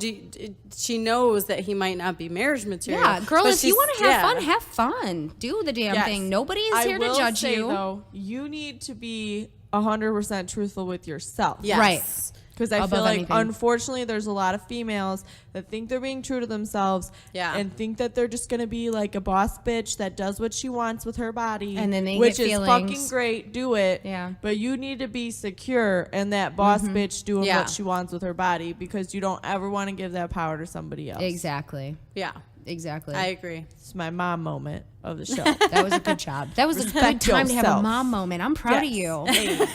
she knows that he might not be marriage material." Yeah, girl, but if you she's- want to have yeah. fun, have fun. Do the damn Yes. thing. Nobody is I here to will judge say, you. though, you need to be 100% truthful with yourself. Yes. Right. Because I Above feel like, anything. unfortunately, there's a lot of females that think they're being true to themselves Yeah. and think that they're just going to be like a boss bitch that does what she wants with her body. And then they which get is feelings. fucking great. Do it. Yeah. But you need to be secure in that boss bitch doing Yeah. what she wants with her body because you don't ever want to give that power to somebody else. Exactly. Yeah, Exactly. I agree. It's my mom moment of the show. That was a good job. That was a good Respect time to have a yourself. mom moment. I'm proud of Yes. you. Hey,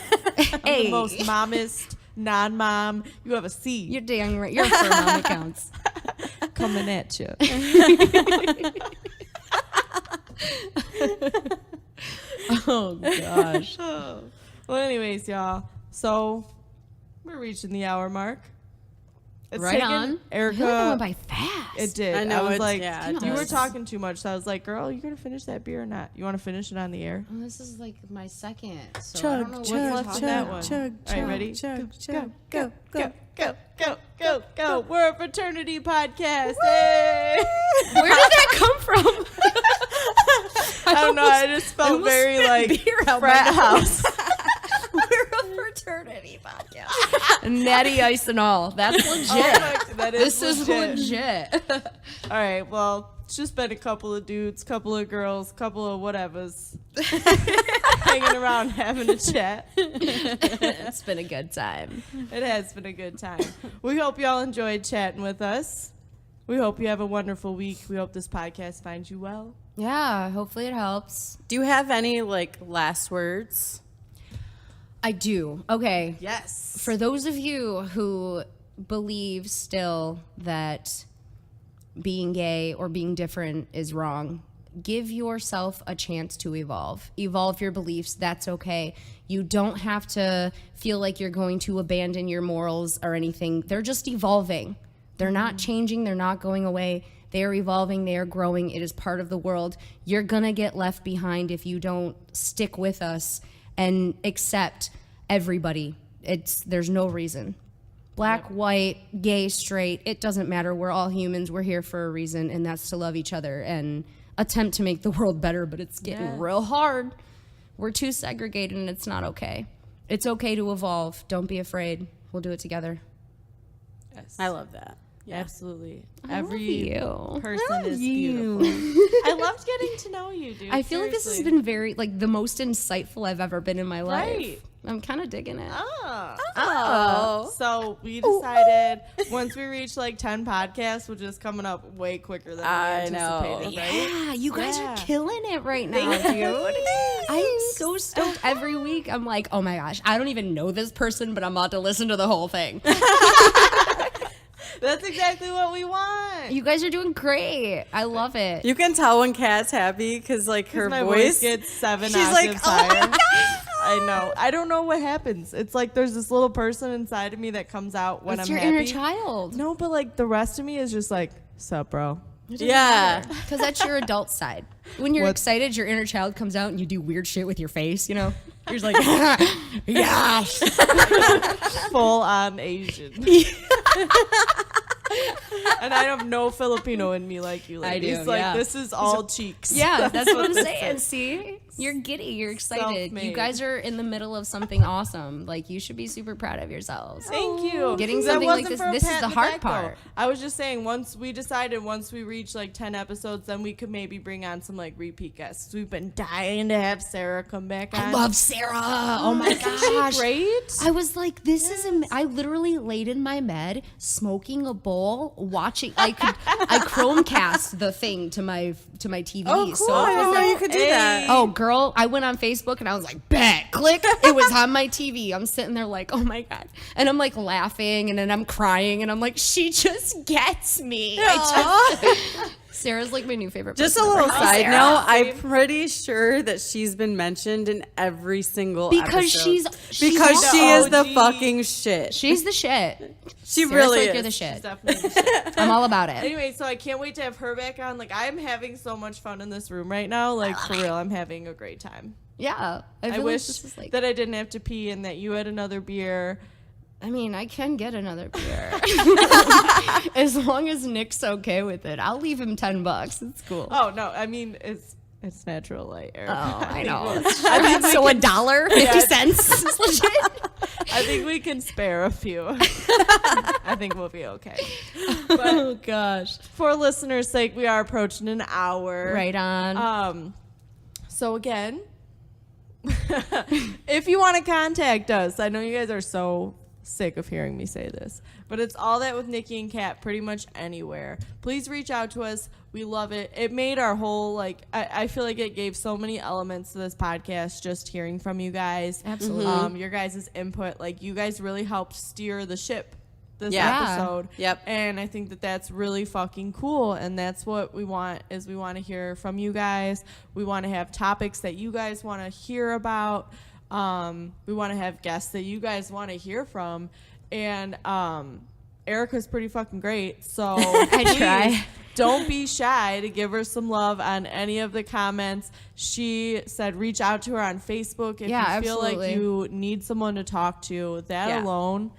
I'm Hey. the most mommist, non-mom. You have a C You're dang right. You're for mom accounts. coming at you. Oh gosh. Well, anyways, y'all. So we're reaching the hour mark. It's Right taken on. Erica. I feel like that went by fast. It did. I know, was it's- like, yeah, it you were does. talking too much. So I was like, girl, you gonna finish that beer or not? You want to finish it on the air? Well, this is like my second. So I don't know Chug, what you're left talking in that about. one? chug, All right, chug, ready? chug, Go, chug, go, go, go, go, go, go. We're a fraternity podcast. Hey! Where did that come from? I don't know. I just felt almost very spit like beer out my frat nose. house. We're a fraternity podcast. Natty ice and all. That's legit. Oh my- that This is legit. legit. All right, well, it's just been a couple of dudes, couple of girls, couple of whatevers hanging around having a chat. It's been a good time. It has been a good time. We hope y'all enjoyed chatting with us. We hope you have a wonderful week. We hope this podcast finds you well. Yeah, hopefully it helps. Do you have any like last words? I do. Okay. Yes. For those of you who believe still that being gay or being different is wrong, give yourself a chance to evolve. Evolve your beliefs. That's okay. You don't have to feel like you're going to abandon your morals or anything. They're just evolving. They're not changing. They're not going away. They are evolving. They are growing. It is part of the world. You're going to get left behind if you don't stick with us and accept everybody. There's no reason. Black, white, gay, straight, it doesn't matter. We're all humans. We're here for a reason, and that's to love each other and attempt to make the world better, but it's getting real hard. We're too segregated, and it's not okay. It's okay to evolve. Don't be afraid. We'll do it together. Yes. I love that. Absolutely. I love you. person is you. beautiful. I loved getting to know you, dude. I feel like this has Seriously. been very, like, the most insightful I've ever been in my life. Right. I'm kind of digging it. Oh. So we decided once we reach like 10 podcasts, which is coming up way quicker than we I know. anticipated, right? Yeah, you guys Yeah. are killing it right now, dude. I am so stoked every week. I'm like, oh my gosh, I don't even know this person, but I'm about to listen to the whole thing. That's exactly what we want. You guys are doing great. I love it. You can tell when Kat's happy because like her my voice. gets 7 She's like, octaves "Oh my higher. I know. I don't know what happens. It's like there's this little person inside of me that comes out when It's I'm your happy. inner child. No, but like the rest of me is just like, sup, bro? Yeah. Because that's your adult side. When you're excited, your inner child comes out and you do weird shit with your face, you know? You're just like, yes. Full on Asian. And I have no Filipino in me like you ladies. I do, like yeah. this is all cheeks. Yeah, that's what I'm this saying. is. See? You're giddy. You're excited. Self-made. You guys are in the middle of something awesome. Like, you should be super proud of yourselves. Thank you. Getting That something like wasn't this- for a this is pat the in hard back, though. part. I was just saying, once we reach like 10 episodes, then we could maybe bring on some like repeat guests. We've been dying to have Sarah come back on. I love Sarah. Oh my gosh. Great. I was like, this is I literally laid in my bed smoking a bowl, watching. I Chromecast the thing to my TV. Oh, cool. So I it was didn't know like, you could do that. oh, girl, I went on Facebook and I was like, bet, click. It was on my TV. I'm sitting there like, oh my God. And I'm like laughing and then I'm crying and I'm like, she just gets me. Sarah's like my new favorite person. Just a little ever. side Sarah. note, I'm pretty sure that she's been mentioned in every single Because episode. she's because she is the OG. fucking shit. She's the shit. She Sarah's really like, is. you're the shit. Definitely. the shit. I'm all about it. Anyway, so I can't wait to have her back on. Like, I'm having so much fun in this room right now. Like, for real, I'm having a great time. Yeah. I feel like wish this is like, that I didn't have to pee and that you had another beer. I mean, I can get another beer. As long as Nick's okay with it. I'll leave him $10. It's cool. Oh, no. I mean, it's natural light, Erica. Oh, I think know. we'll- So $1.50 is legit. I think we can spare a few. I think we'll be okay. Oh gosh. For listeners' sake, we are approaching an hour. Right on. So again, if you want to contact us, I know you guys are so sick of hearing me say this, but it's all that with Nikki and Cat pretty much anywhere. Please reach out to us. We love it. It made our whole, like, I feel like it gave so many elements to this podcast just hearing from you guys. Absolutely. Your guys' input, like, you guys really helped steer the ship this Yeah. episode. Yep. And I think that that's really fucking cool. And that's what we want, is we want to hear from you guys. We want to have topics that you guys want to hear about. We want to have guests that you guys want to hear from. And Erica's pretty fucking great. So I try. don't be shy to give her some love on any of the comments. She said reach out to her on Facebook if Yeah, you feel like absolutely. you need someone to talk to. That Yeah. alone,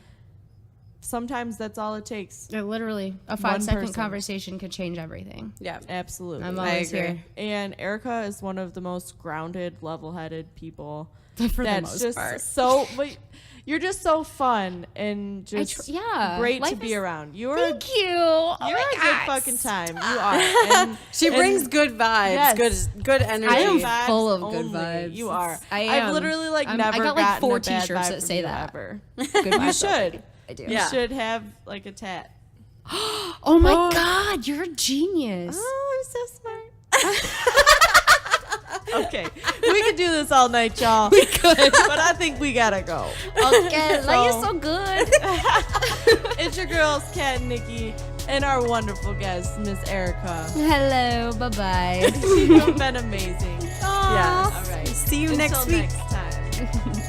sometimes that's all it takes. Literally, a One 5-second person. conversation could change everything. Yeah. Absolutely. I'm I always agree. here. And Erica is one of the most grounded, level-headed people. For the That's most just part. so. But you're just so fun and just yeah, great to life be is- around. You're Thank you. Oh you're my a good God. fucking time. You are. And She brings and good vibes, Yes. good energy. I am vibes full of good only. vibes. You are. I am. I've literally like I never got like gotten 4 a bad t-shirts vibe that from say you that. ever. Good You vibes should. only. I do. Yeah. You should have like a tat. Oh my God, you're a genius. Oh, I'm so smart. Okay, we could do this all night, y'all. We could, but I think we gotta go. Okay, like you're So- so good. It's your girls, Cat and Nikki, and our wonderful guest, Miss Erika. Hello, bye-bye. You've been amazing. Yes. All right. See you Until next week. next time.